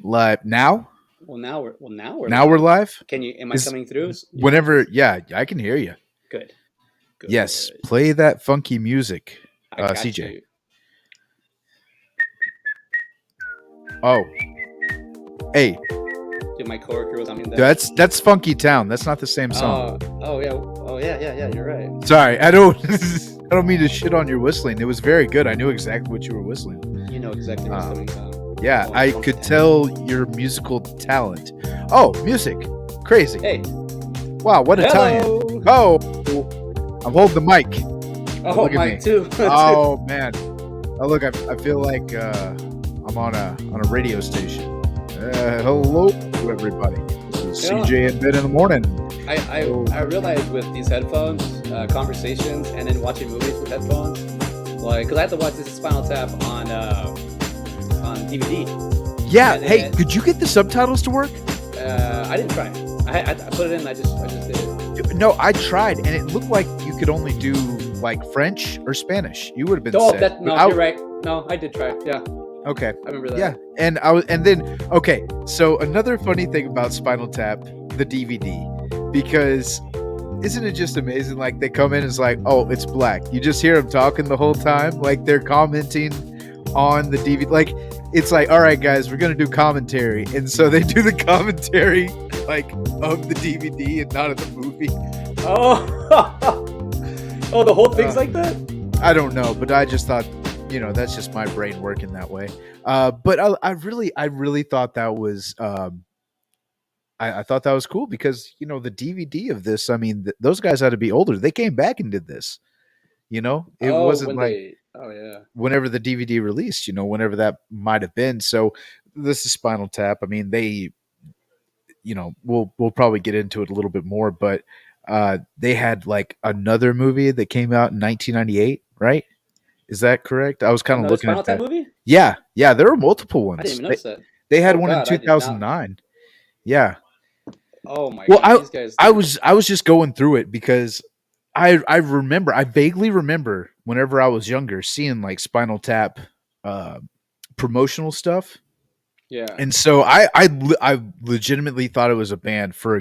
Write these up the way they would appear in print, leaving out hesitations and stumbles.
live now. Now we're Now we're live. live. Can you? Am I Is coming through? whenever? Yeah, I can hear you. Good. Yes, Good. play that funky music, I got CJ. you. Oh, hey, Dude, my coworker was humming that. that's Funky Town. That's not the same song. Oh yeah. Oh yeah. You're right. Sorry, I don't. I don't mean to shit on your whistling. It was very good. I knew exactly what you were whistling. You know exactly what's coming from. Yeah, Oh, I Funky could Town. tell your musical talent. Oh, music, crazy. Hey. Wow, what a tie-in. Hello. Oh, I'm holding the mic. Oh, Look at me. Mike too. Oh man. Oh look, I feel like I'm on a radio station. Hello everybody. This is Yeah. CJ and Ben in the morning. I realized with these headphones, conversations, and then watching movies with headphones, like, because I had to watch this Spinal Tap on DVD. Yeah. And Hey, then- could you get the subtitles to work? I didn't try. I put it in. I just did it. No, I tried, and it looked like you could only do like French or Spanish. You would have been Oh, set. no, I- you're right. No, I did try. Yeah, Okay. I remember that. Yeah, and then okay. So another funny thing about Spinal Tap, the DVD, because isn't it just amazing? Like they come in, it's like, oh, it's black. You just hear them talking the whole time, like they're commenting on the DVD. Like it's like, all right, guys, we're gonna do commentary, and so they do the commentary like of the DVD and not of the movie. Oh, oh, the whole thing's like that. I don't know, but I just thought, that's just my brain working that way. But I really thought that was, I thought that was cool because the DVD of this. I mean, those guys had to be older. They came back and did this. It wasn't when like they. Oh yeah. whenever the DVD released. Whenever that might have been. So this is Spinal Tap. I mean, they, we'll probably get into it a little bit more, but they had like another movie that came out in 1998, right? Is that correct? I was kind of Another looking Spinal at Tap that. movie? Yeah, there were multiple ones. I didn't even notice that. They had Oh, one God, in I did not. 2009. Yeah. Oh my Well, god, these guys. I was just going through it because I vaguely remember whenever I was younger seeing like Spinal Tap promotional stuff. Yeah. And so I legitimately thought it was a band for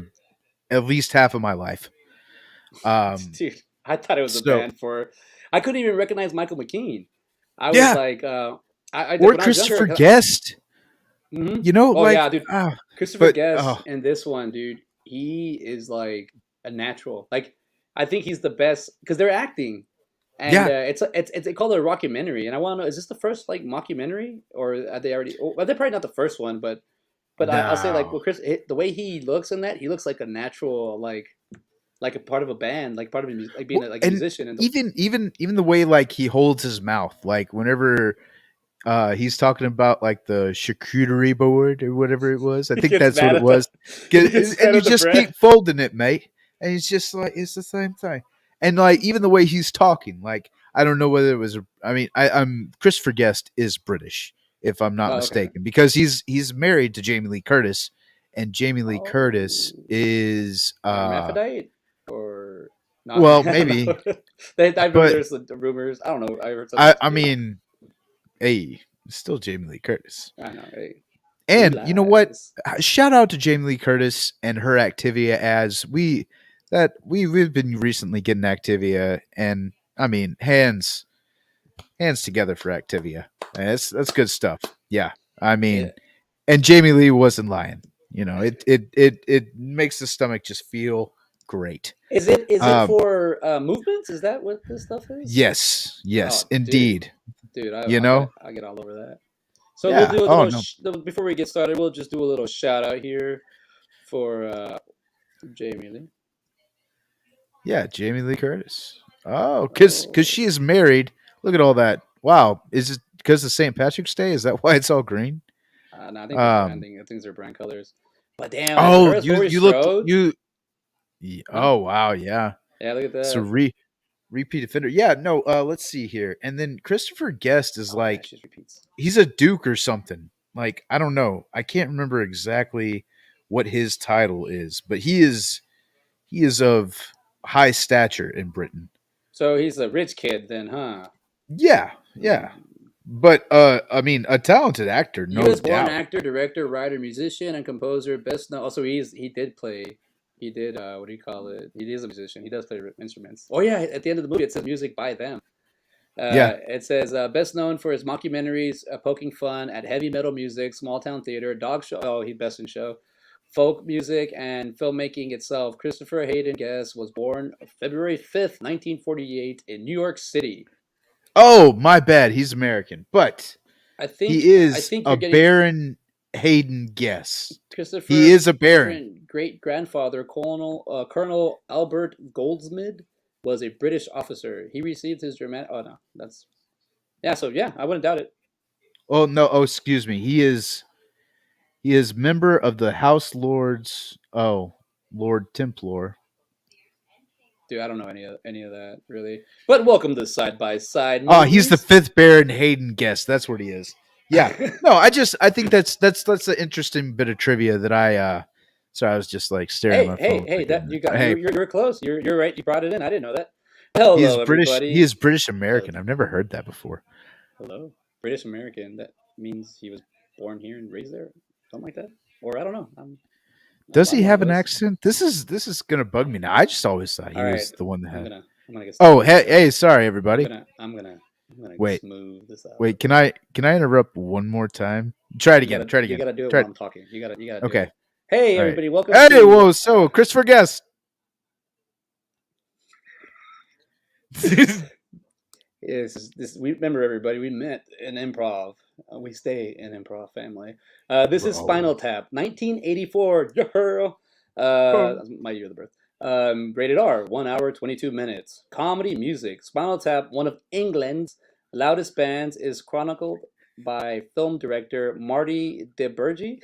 at least half of my life. Dude, I thought it was a so- band for. I couldn't even recognize Michael McKean. I Yeah. was like, or when I was Christopher younger, Guest. Mhm. Oh Oh like yeah, dude. ah, Christopher but, Guest oh. in this one, dude. He is like a natural. Like, I think he's the best because they're acting, and Yeah. it's they call it a rockumentary. And I want to know, is this the first like mockumentary, or are they already? Well, they're probably not the first one, but I'll say like, No. well, the way he looks in that, he looks like a natural, like a part of a band, like part of like being like a and musician. And even the way like he holds his mouth, like whenever he's talking about like the charcuterie board or whatever it was. I He think gets that's what mad it at was. he gets mad And you at the just bread. keep folding it, mate. And it's just like it's the same thing. And like even the way he's talking, like I don't know whether it was. I mean, I'm Christopher Guest is British, if I'm not Oh, okay. mistaken, because he's married to Jamie Lee Curtis, and Jamie Lee Oh. Curtis is hermaphrodite or not? well, I don't maybe. know. I remember But- there's the rumors. I don't know. I heard something. I mean, hey, it's still Jamie Lee Curtis. I know. Hey, And you know what? lies. Shout out to Jamie Lee Curtis and her Activia as we've been recently getting Activia, and I mean hands together for Activia. That's good stuff. Yeah, I mean, Yeah. and Jamie Lee wasn't lying. It makes the stomach just feel great. Is it for movements? Is that what this stuff is? Yes, Oh, dude. indeed. Dude. I get all over that. So Yeah. we'll do a Oh, little. Before we get started, we'll just do a little shout out here for Jamie Lee. Yeah, Jamie Lee Curtis. Oh, because she is married. Look at all that. Wow, is it because of St. Patrick's Day? Is that why it's all green? No, I think they're branding. I think they're brand colors. But damn. Oh, Paris you Laurie looked Strode? you. Oh wow, yeah. Yeah, look at that. It's a repeat offender. Yeah, no. Let's see here. And then Christopher Guest is Oh, yeah, like she just repeats. he's a duke or something. Like I don't know. I can't remember exactly what his title is, but he is of high stature in Britain. So he's a rich kid then, huh? Yeah. But I mean, a talented actor, no U.S. born doubt. actor, director, writer, musician, and composer. Best known. Also, he did play. He did. What do you call it? He is a musician. He does play instruments. Oh yeah, at the end of the movie, it says music by them. Yeah. It says best known for his mockumentaries, poking fun at heavy metal music, small town theater, dog show. Oh, he best in show, folk music, and filmmaking itself. Christopher Hayden Guest was born February 5th, 1948, in New York City. Oh, my bad. He's American, but he I is think a you're getting Baron Hayden guest. He Christopher is a Baron. great grandfather, Colonel Albert Goldsmith, was a British officer. He received his dramatic. Oh no, that's yeah. So yeah, I wouldn't doubt it. Oh no. Oh, excuse me. He is member of the House Lords. Oh, Lord Templar. Dude, I don't know any of that really. But welcome to Side by Side Oh, he's the Movies. fifth Baron Hayden guest. That's what he is. Yeah. No, I think that's an interesting bit of trivia that I. Sorry, I was just like staring at my phone. Hey! That you got Hey, you're close. You're right. You brought it in. I didn't know that. he is Hello, British. He everybody. is British American. I've never heard that before. Hello, British American. That means he was born here and raised there, something like that. Or I don't know. Does he I'm one of have an those. accent? This is gonna bug me now. I just always thought he All right, was the one that had. I'm gonna get Oh, smooth. hey, sorry everybody. I'm gonna Wait, smooth this out. wait. Can I interrupt one more time? Try it again. Try it You again. gotta do it Try while it. I'm talking. You gotta do Okay. it. Hey, All right. everybody, welcome Hey, to. whoa. So Christopher Guest. This. We remember everybody. We met in improv. We stay in improv family. This is Bro. Spinal Tap, 1984. Yeah. That's my year of the birth. Rated R, 1 hour 22 minutes. Comedy music. Spinal Tap, one of England's loudest bands, is chronicled by film director Marty DeBurgi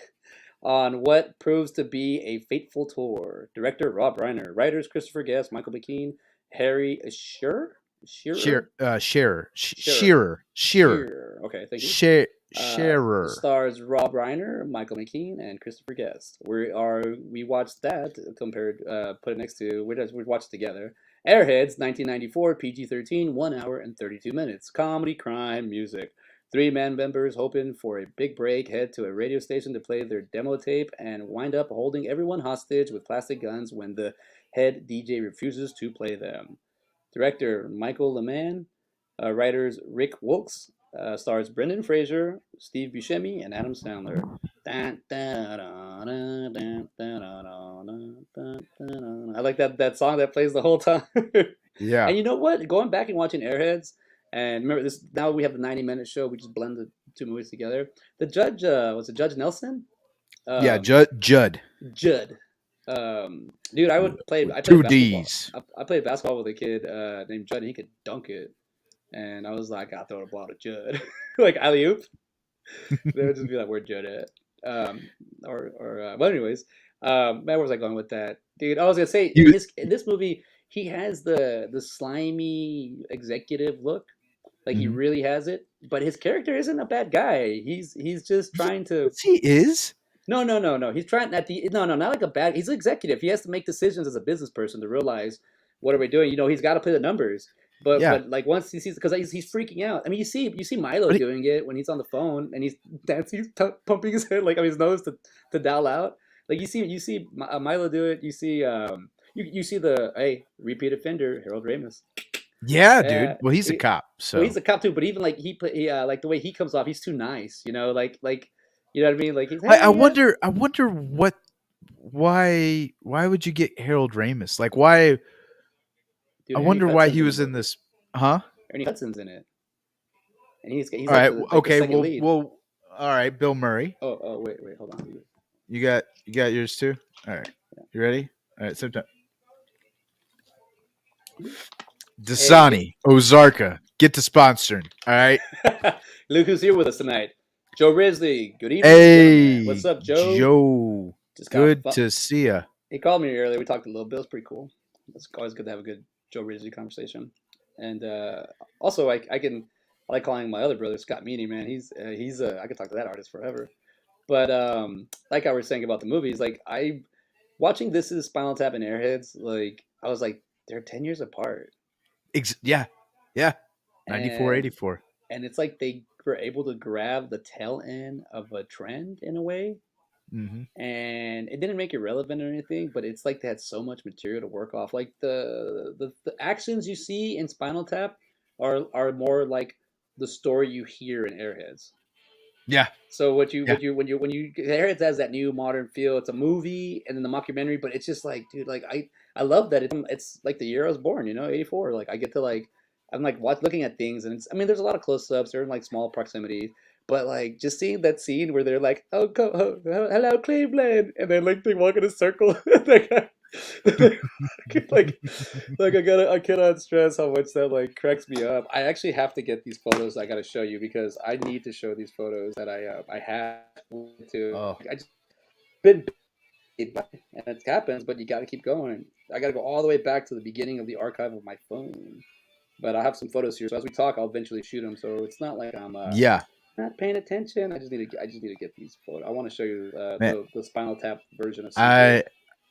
on what proves to be a fateful tour. Director Rob Reiner, writers Christopher Guest, Michael McKean, Harry Shearer, Shearer. Shearer. Okay, thank you. Shearer. Stars Rob Reiner, Michael McKean, and Christopher Guest. We watched that compared, put it next to we watched together. Airheads, 1994, PG-13, 1 hour and 32 minutes. Comedy, crime, music. Three band members hoping for a big break head to a radio station to play their demo tape and wind up holding everyone hostage with plastic guns when the head DJ refuses to play them. Director Michael Lehman, writers Rick Wilkes, stars Brendan Fraser, Steve Buscemi, and Adam Sandler. I like that song that plays the whole time. Yeah. And you know what? Going back and watching Airheads, and remember this. Now we have the 90-minute show. We just blend the two movies together. The judge was it Judge Nelson? Yeah. Um, Judd. Judd. Dude, I would play. With I played two basketball. D's. I played basketball with a kid named Judd. And he could dunk it, and I was like, I throw the ball to Judd, like alley oop. They would just be like, "Where Judd at?" But anyways, where was I going with that, dude? I was gonna say You in this movie, he has the slimy executive look, like he Mhm. really has it. But his character isn't a bad guy. He's just trying to. Yes, he is. No. He's trying at the no, not like a bad. He's an executive. He has to make decisions as a business person to realize what are we doing. He's got to play the numbers. Yeah. But like once he sees because he's freaking out. I mean, you see Milo But doing it when he's on the phone and he's dancing, pumping his head like on his nose to dial out. Like you see Milo do it. You see you see the repeat offender Harold Ramis. yeah, Yeah, dude. Well, he's a cop, so well, he's a cop too. But even like like the way he comes off, he's too nice. Like you know what I mean. Like he's I hey, wonder. I wonder what. Why would you get Harold Ramis? Like, why? dude, I Ernie wonder why Hudson's he in the was in movie. this. Huh? Ernie Hudson's in it, and he's All like right. the Okay. second lead. Well. All right. Bill Murray. Wait, hold on. You got yours too. All right. You ready? All right. Sometime. Hey, Dasani, Ozarka, get to sponsoring. All right. look who's here with us tonight. Joe Risley. Good evening, gentlemen. Hey, What's up, Joe? Joe. Just got Good to see ya. He called me earlier. We talked a little bit. It was pretty cool. It's always good to have a good Joe Risley conversation. And also, I like calling my other brother Scott Meany. Man, he's I could talk to that artist forever. But like I was saying about the movies, like I watching This Is Spinal Tap and Airheads, like I was like they're 10 years apart, Yeah. 94, and 84. and it's like they were able to grab the tail end of a trend in a way, Hmm. and it didn't make it relevant or anything, but it's like they had so much material to work off. Like the actions you see in Spinal Tap are more like the story you hear in Airheads. Yeah, So yeah. when you Airheads has that new modern feel. It's a movie and then the mockumentary, but it's just like, dude, like I love that it's like the year I was born, 84. Like I get to like I'm like looking at things, and it's, I mean, there's a lot of close ups. They're in like small proximity, but like just seeing that scene where they're like, oh, hello Cleveland, and then like they walk in a circle, like, like I cannot stress how much that like cracks me up. I actually have to get these photos. I got to show you because I need to show these photos that I have to. Oh, I just been busy, and it happens, but you got to keep going. I got to go all the way back to the beginning of the archive of my phone. But I have some photos here, so as we talk, I'll eventually shoot them. So it's not like I'm yeah, not paying attention. I just need to get these photos. I want to show you man. the Spinal Tap version of Secret. I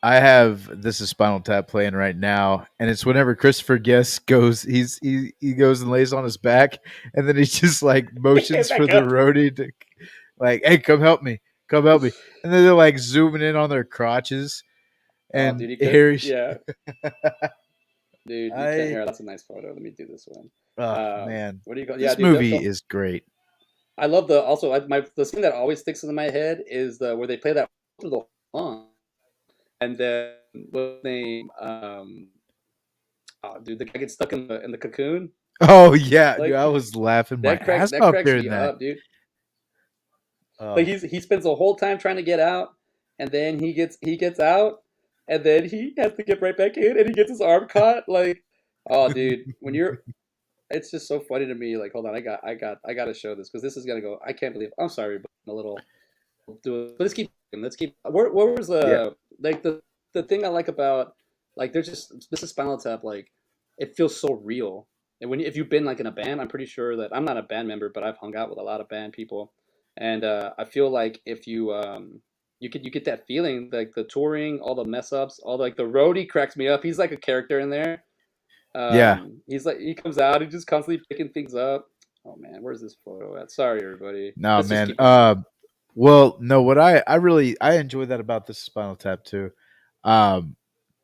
I have This Is Spinal Tap playing right now, and it's whenever Christopher Guest goes, he goes and lays on his back, and then he just like motions for Back the up. roadie to like, hey, come help me, and then they're like zooming in on their crotches, Oh, and dude, you could. Harry, Yeah. Dude, you can't I hear. That's a nice photo. Let me do this one. oh man, What do you go? Yeah, this dude. movie is great. I love the also the scene that always sticks in my head is the where they play that through the song, and then what's his name? Oh, dude, the guy gets stuck in the cocoon. Oh yeah, dude, Like I was laughing my ass that off cracks during me that. up, dude. Like Oh, he spends the whole time trying to get out, and then he gets out, and then he has to get right back in, and he gets his arm caught. Like, oh, dude, when you're it's just so funny to me. Like, hold on, I got to show this because this is gonna go. I can't believe. I'm sorry, but I'm a little. Do it. But let's keep. Let's keep. Where was yeah, like the thing I like about like there's just this is Spinal Tap. Like, it feels so real. And when if you've been like in a band, I'm pretty sure that I'm not a band member, but I've hung out with a lot of band people, and I feel like if you you get that feeling like the touring, all the mess ups, all like the roadie cracks me up. He's like a character in there. yeah. He's like he comes out and just constantly picking things up. Oh man, where's this photo at? Sorry, everybody. No, Let's just man. keep going. Well, no. What I really I enjoy that about This Is Spinal Tap too. Um,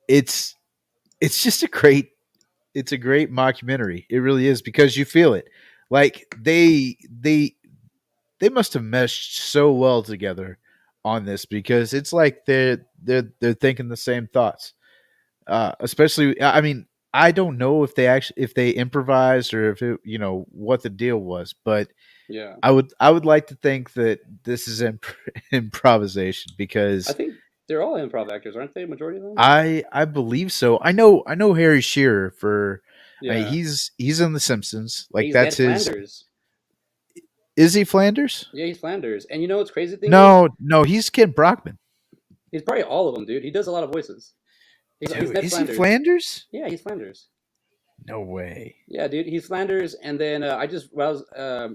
it's it's just a great it's a great mockumentary. It really is because you feel it. Like they must have meshed so well together on this because it's like they're thinking the same thoughts. Especially, I mean, I don't know if they actually if they improvised or if it, what the deal was, but Yeah, I would like to think that this is improvisation I because think they're all improv actors, aren't they? Majority of them. I believe so. I know Harry Shearer for. I mean, Yeah, he's in The Simpsons. Like he's that's Ned his. Flanders. Is he Flanders? Yeah, he's Flanders. And you know what's crazy thing is? No, no, he's Ken Brockman. He's probably all of them, dude. He does a lot of voices. He's Dude, Ned is he Flanders. Flanders? Yeah, he's Flanders. No way. Yeah, dude, he's Flanders. And then I just when I was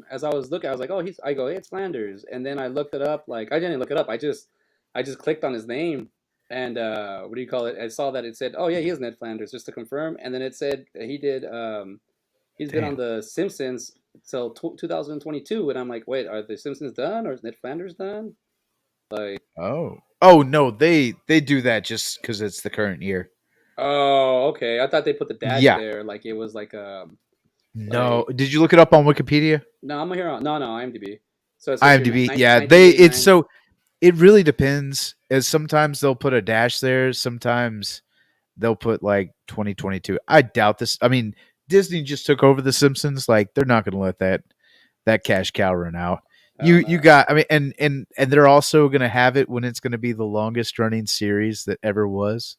as I was looking, I was like, oh, he's. I go, hey, it's Flanders. And then I looked it up. Like I didn't look it up. I just clicked on his name, and what do you call it? I saw that it said, oh yeah, he is Ned Flanders, just to confirm. And then it said he did. He's been on Damn. The Simpsons till 2022, and I'm like, wait, are The Simpsons done, or is Ned Flanders done? Like, Oh. Oh no, they do that just because it's the current year. oh, okay. I thought they put the dash Yeah. there, like it was No. like Did you look it up on Wikipedia? no, I'm here on no IMDb. So it says here IMDb. Yeah, they it's 1989. so it really depends. As sometimes they'll put a dash there, sometimes they'll put like 2022. I doubt this. I mean, Disney just took over the Simpsons. Like they're not going to let that cash cow run out. I don't You know. got. I mean, and they're also going to have it when it's going to be the longest running series that ever was.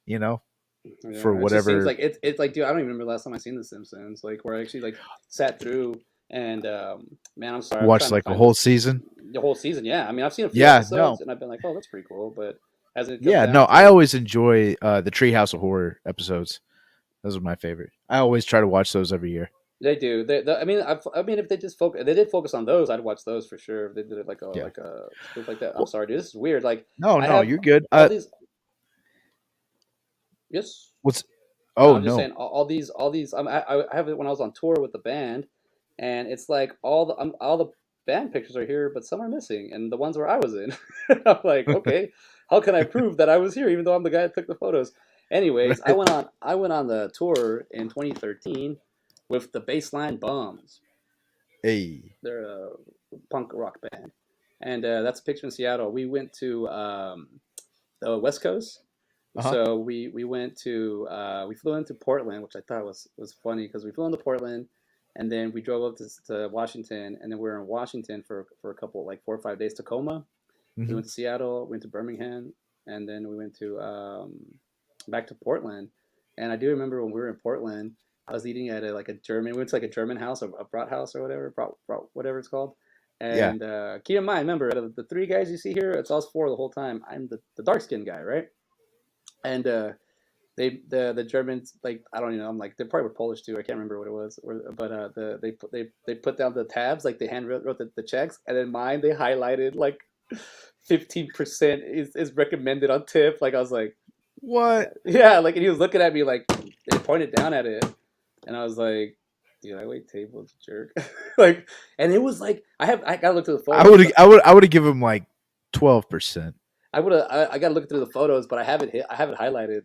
You know, for Yeah, it just seems whatever like it's like, dude, I don't even remember the last time I seen The Simpsons. Like where I actually like sat through and man, I'm sorry, I'm watched trying to like a find whole this season. the whole season. Yeah, I mean, I've seen a few Yeah, no, episodes and I've been like, oh, that's pretty cool. But as it comes yeah, no. down I to always enjoy the Treehouse of Horror episodes. Those are my favorite. I always try to watch those every year. they do. I mean, I mean, if they just focus, they did focus on those. I'd watch those for sure. If they did it Yeah. like a spoof like that. I'm Well, sorry, dude. This is weird. Like no, I no, have you're good. all these. Yes. What's? No, Oh I'm just no. saying all these. I have it when I was on tour with the band, and it's like all the band pictures are here, but some are missing, and the ones where I was in. I'm like, okay, how can I prove that I was here, even though I'm the guy that took the photos? Anyways, Right. I went on the tour in 2013 with the Baseline Bombs. Hey. They're a punk rock band, and that's a picture in Seattle. We went to the West Coast. Uh-huh. So we went to we flew into Portland, which I thought was funny because we flew into Portland, and then we drove up to Washington, and then we were in Washington for a couple like 4 or 5 days. Tacoma. We Hmm. went to Seattle, went to Birmingham, and then we went to back to Portland. And I do remember when we were in Portland, I was eating at like a German. We went to like a German house, a brat house or whatever, whatever it's called. Yeah. And keep in mind, remember, out of the three guys you see here, it's us four the whole time. I'm the dark skinned guy, right? And the Germans, like, I don't even know, I'm like, they probably were Polish too. I can't remember what it was, but they put down the tabs, like they hand wrote the checks, and then mine they highlighted like 15% is recommended on tip. Like I was like, What? yeah, like, and he was looking at me like they pointed down at it, and I was like, dude, I wait tables, jerk. Like, and it was like I gotta look through the I photos. would I would have given him like 12%. I gotta look through the photos, but I have it highlighted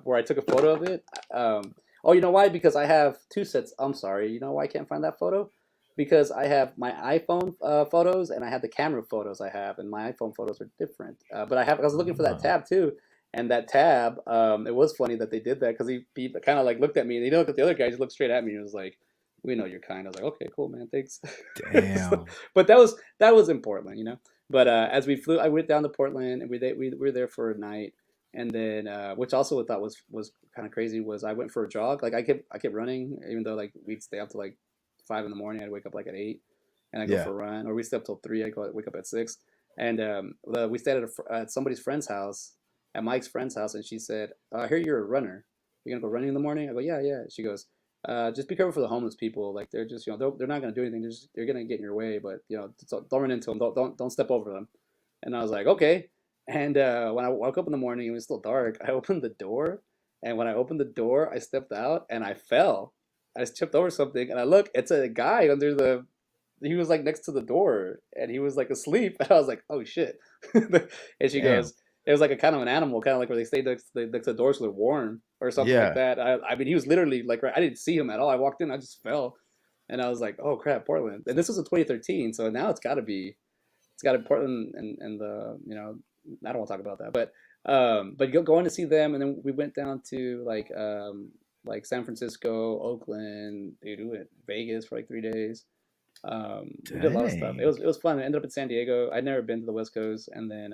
where I took a photo of it. Oh, you know why? Because I have two sets. I'm sorry. You know why I can't find that photo? Because I have my iPhone photos and I have the camera photos I have, and my iPhone photos are different. But I was looking for that Oh. tab too, and that tab. It was funny that they did that because he kind of like looked at me, and he didn't look at the other guys. He looked straight at me and was like, "We know you're kind." I was like, "Okay, cool, man, thanks." So, Damn. but that was in Portland, you know. But as we flew, I went down to Portland, and we were there for a night, and then which also I thought was kind of crazy was I went for a jog. Like I kept running, even though like we'd stay up to like 5 in the morning. I'd wake up like at 8, and I go Yeah. for a run, or we stay up till 3. I go wake up at 6, and we stayed at somebody's friend's house, at Mike's friend's house, and she said, "I hear you're a runner. You're gonna go running in the morning?" I go, "Yeah, yeah." She goes, just be careful for the homeless people. Like they're just, they're not gonna do anything. They're gonna get in your way, but don't run into them. Don't step over them. And I was like, okay. And when I woke up in the morning, it was still dark. I opened the door, and when I opened the door, I stepped out and I fell. I just tripped over something, and I look. It's a guy under the. He was like next to the door, and he was like asleep. And I was like, oh shit. And she Damn. goes, it was like a kind of an animal, kind of like where they stay next to the door so they're warm or something like Yeah. that. I mean, he was literally like, right, I didn't see him at all. I walked in, I just fell, and I was like, oh crap, Portland. And this was in 2013, so now it's got to Portland and the I don't want to talk about that, but going to see them, and then we went down to like San Francisco, Oakland, dude, we went to Vegas for like 3 days. We did a lot of stuff. Dang. It was fun. I ended up in San Diego. I'd never been to the West Coast, and then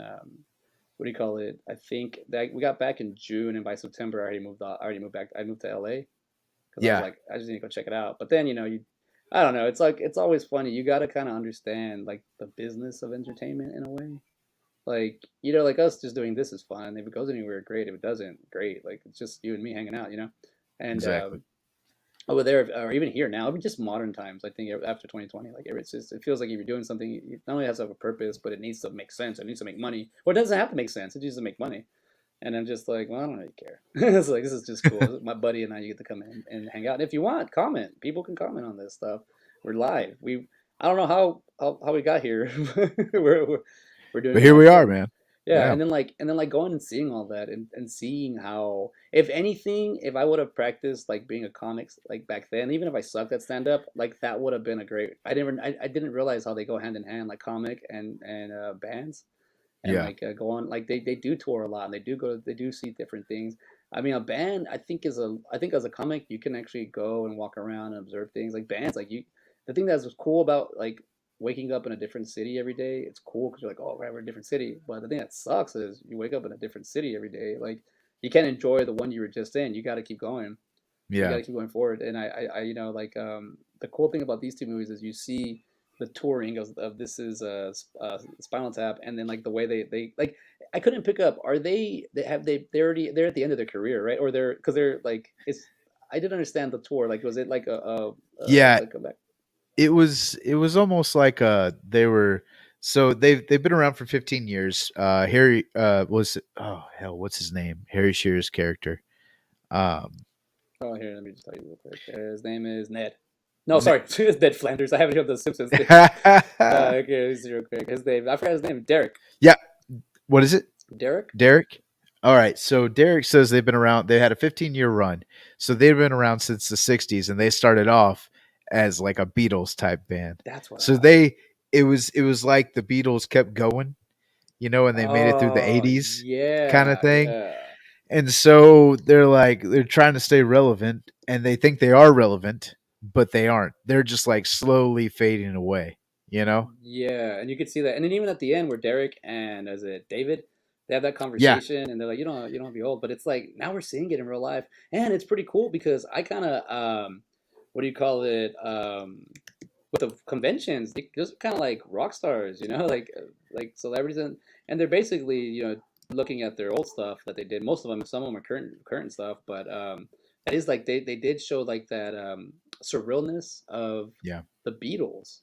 what do you call it? I think that we got back in June, and by September I already moved out. I already moved back. I moved to LA because I was Yeah. like, I just need to go check it out. But then I don't know. It's like it's always funny. You got to kind of understand like the business of entertainment in a way. Like like us just doing this is fun. If it goes anywhere, great. If it doesn't, great. Like it's just you and me hanging out. And Exactly. over there, or even here now, even just modern times, I think after 2020, like it feels like if you're doing something, it not only has to have a purpose, but it needs to make sense. It needs to make money. Or it doesn't have to make sense. It needs to make money. And I'm just like, well, I don't really care. It's like, this is just cool. My buddy and I, you get to come in and hang out. And if you want, comment. People can comment on this stuff. We're live. I don't know how we got here. we're, we're doing But it here on we are, film. man. Yeah, Yeah. and then going and seeing all that, and seeing how, if anything, if I would have practiced like being a comic like back then, even if I sucked at stand up, like that would have been a great. I didn't realize how they go hand in hand, like comic and bands, and Yeah. like go on, like they do tour a lot, and they do see different things. I mean, a band, I think as a comic you can actually go and walk around and observe things. Like bands, like you, the thing that's cool about like waking up in a different city every day, it's cool because you're like, oh, right, we're in a different city. But the thing that sucks is you wake up in a different city every day, like you can't enjoy the one you were just in. You got to keep going. You got Yeah. to keep going forward. And like the cool thing about these two movies is you see the touring of this is Spinal Tap, and then like the way they like, I couldn't pick up. Are they're at the end of their career, right? Or because they're like, it's, I didn't understand the tour. Like, was it like Yeah. like a back? It was almost like they were, so they've been around for 15 years. Harry was, oh hell, what's his name? Harry Shearer's character. Um Oh, here, let me just tell you real quick. His name is Ned. No, sorry, Ned Flanders. I haven't heard the Simpsons. Okay, this is real quick. His name, I forgot his name. Derek. Yeah. What is it? Derek. Derek? All right. So Derek says they've been around. They had a 15-year run. So they've been around since the 60s, and they started off as like a Beatles type band. That's what. So it was like the Beatles kept going, and they made it through the Oh 80s kind of yeah, thing. yeah, And so they're trying to stay relevant, and they think they are relevant, but they aren't. They're just like slowly fading away, you know? yeah. And you could see that. And then even at the end, where Derek and as it David, they have that Yeah. conversation, and they're like, you don't be old. But it's like now we're seeing it in real life, and it's pretty cool because I kind of what do you call it? With the conventions, they just kind of like rock stars, like celebrities, and they're basically looking at their old stuff that they did. Most of them, some of them are current stuff, but that is like they did show like that surrealness of Yeah. the Beatles.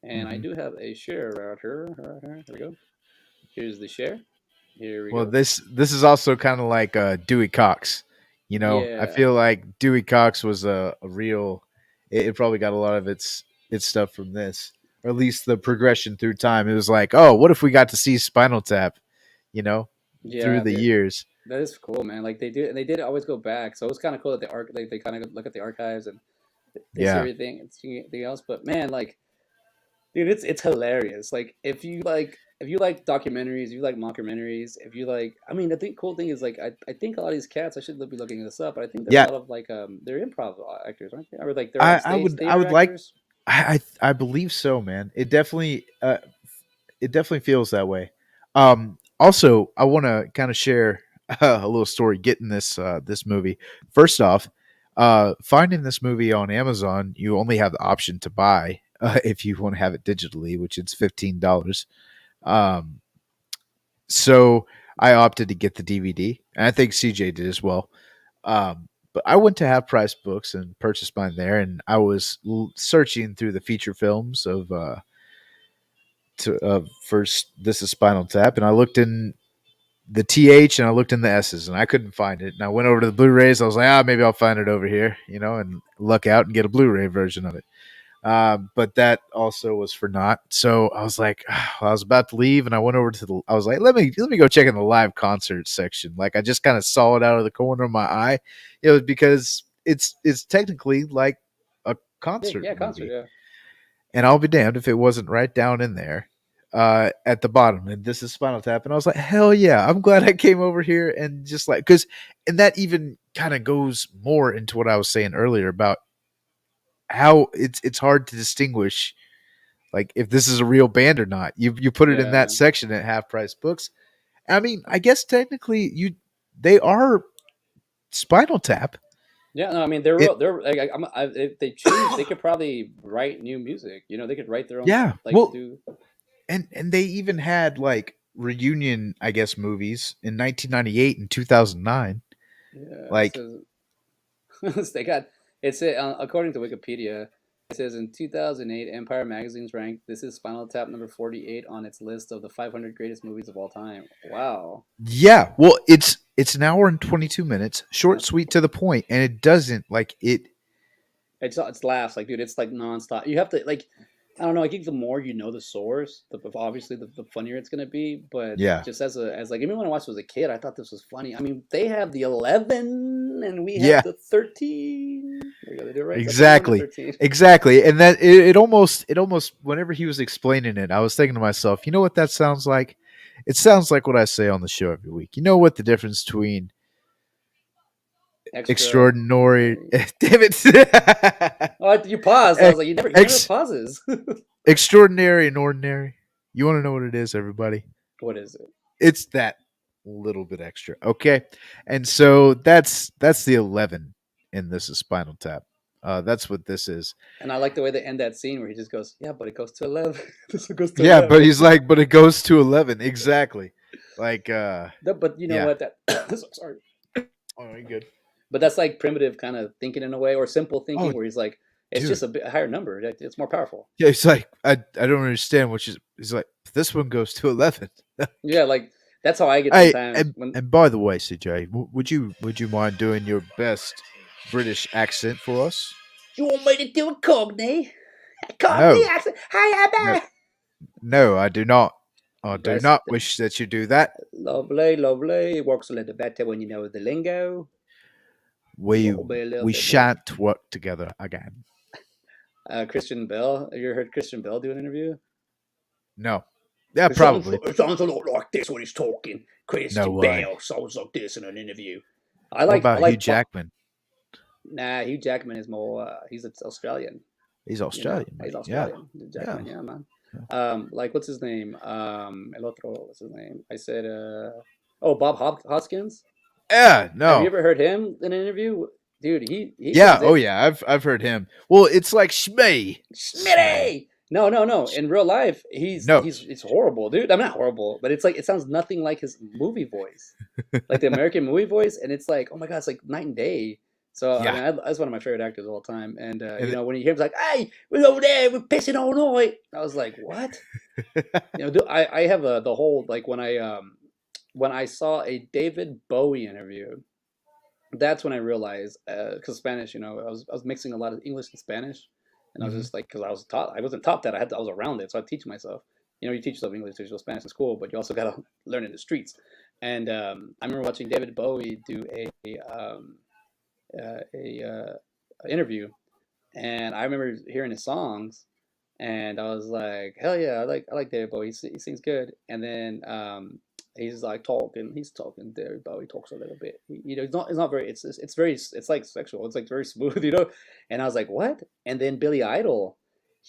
And I Hmm. do have a share right here. Right here. Here we go. Here's the share. Here we Well, go. this is also kind of like Dewey Cox. I Yeah, feel like Dewey Cox was a real. It probably got a lot of its stuff from this, or at least the progression through time. It was like, oh, what if we got to see Spinal Tap, you know, through yeah. the years? That is cool, man. Like they did always go back, so it was kind of cool that they kind of look at the archives and they see Yeah, everything and see anything else. But man, like, dude, it's hilarious. Like, if you like documentaries, if you like mockumentaries, if you like, I mean, the cool thing is like I think a lot of these cats, I should be looking this up, but I think there's a yeah. lot of like they're improv actors, aren't they? Or like they're on I stage would I theater would like. actors. I believe so, man. It definitely feels that way. Also, I want to kind of share a little story getting this movie. First off, finding this movie on Amazon, you only have the option to buy if you want to have it digitally, which it's $15. Um, so I opted to get the DVD, and I think CJ did as well. But I went to Half Price Books and purchased mine there, and I was searching through the feature films of first This Is Spinal Tap, and I looked in the TH and I looked in the S's and I couldn't find it. And I went over to the Blu-rays. I was like, maybe I'll find it over here, and luck out and get a Blu-ray version of it. But that also was for naught. So I was like, I was about to leave, and I went over to I was like, let me go check in the live concert section. Like I just kind of saw it out of the corner of my eye, because it's technically like a Yeah, concert yeah, concert, movie. yeah. And I'll be damned if it wasn't right down in there at the bottom. And This Is Spinal Tap. And I was like, hell yeah, I'm glad I came over here and just like, and that even kind of goes more into what I was saying earlier about how it's hard to distinguish like if this is a real band or not. You put it in that Yeah. section at Half Price Books. I mean, I guess technically they are Spinal Tap. Yeah, no, I mean they're It real. They're like if they choose, they could probably write new music. They could write their own yeah. like Well, do. and they even had like reunion, I guess, movies in 1998 and 2009. Yeah, it Like, says they got it's according to Wikipedia. It says in 2008, Empire Magazine's ranked This Is Spinal Tap number 48 on its list of the 500 greatest movies of all time. Wow. yeah, well, it's an hour and 22 minutes, short, Yep. sweet, to the point, and it doesn't like it. It's laughs like dude. It's like nonstop. You have to like I don't know. I think the more you know the source, obviously the funnier it's gonna be. But Yeah, just as like even when I watched it as a kid, I thought this was funny. I mean, they have the 11 and we have yeah, the 13. There you go. They did it right. Episode 1 to exactly, 13. exactly, and that it almost whenever he was explaining it, I was thinking to myself, you know what that sounds like? It sounds like what I say on the show every week. You know what the difference between extraordinary, Extraordinary. damn it, Oh, you paused. I was like, you never ex, pauses. extraordinary and ordinary. You want to know what it is, everybody? What is it? It's that little bit extra. Okay. And so that's the 11 in This Is Spinal Tap. That's what this is. And I like the way they end that scene where he just goes, "Yeah, but it goes to 11. This one goes to Yeah, but 11." he's like, but it goes to 11. Exactly. Like, But you know yeah. what? That sorry. Oh, you good. But that's like primitive kind of thinking in a way, or simple thinking, Oh, where he's like, it's dude. just a bit higher number. It's more powerful. Yeah, he's like, I don't understand what he's like, this one goes to 11. Yeah, like that's how I get Hey, sometimes and, when. and by the way, CJ, would you mind doing your best British accent for us? You want me to do a Cockney? No, Accent? Hi, no, Abba. no, I do not. I do That's not wish that you do that. lovely, lovely. It works a little better when you know the lingo. We Will be a little we bit more. shan't work together again. Christian Bell. Have you ever heard Christian Bell do an interview? No. Yeah, probably. It sounds a lot like this when he's talking. No Christian way. Bale sounds like this in an interview. What I about Hugh like. Jackman? Nah, Hugh Jackman is more. He's Australian. He's You know, Australian, he's mate. Yeah. Australian. Yeah. Jackman, yeah, man. Yeah. Like what's his name? El otro, what's his name? I said, oh, Bob Hoskins. Yeah, Have you no. ever heard him in an interview, dude? He Yeah, comes oh in, yeah, I've heard him. Well, it's like Schmee. Schmee. Smitty. No, no, no. In real life, No. it's horrible, dude. I'm not horrible, but it's like it sounds nothing like his movie voice, like the American movie voice, and it's like, oh my god, it's like night and day. So I Yeah. mean, that's one of my favorite actors of all time. And And you know, when you hear him like, "Hey, we're over there, we're pissing all night," I was like, "What?" You know, I have the whole like when I saw a David Bowie interview, that's when I realized because Spanish, you know, I was mixing a lot of English and Spanish, and I was Mhm. just like, because I wasn't taught that, I was around it, so I teach myself. You know, you teach yourself English, teach yourself Spanish in school, but you also gotta learn in the streets. And I remember watching David Bowie do a interview, and I remember hearing his songs, and I was like, hell yeah, I like David Bowie. He sings good. And then he's like talking, David Bowie talks a little bit. You know, it's not very, it's very, it's like sexual. It's like very smooth, you know. And I was like, what? And then Billy Idol,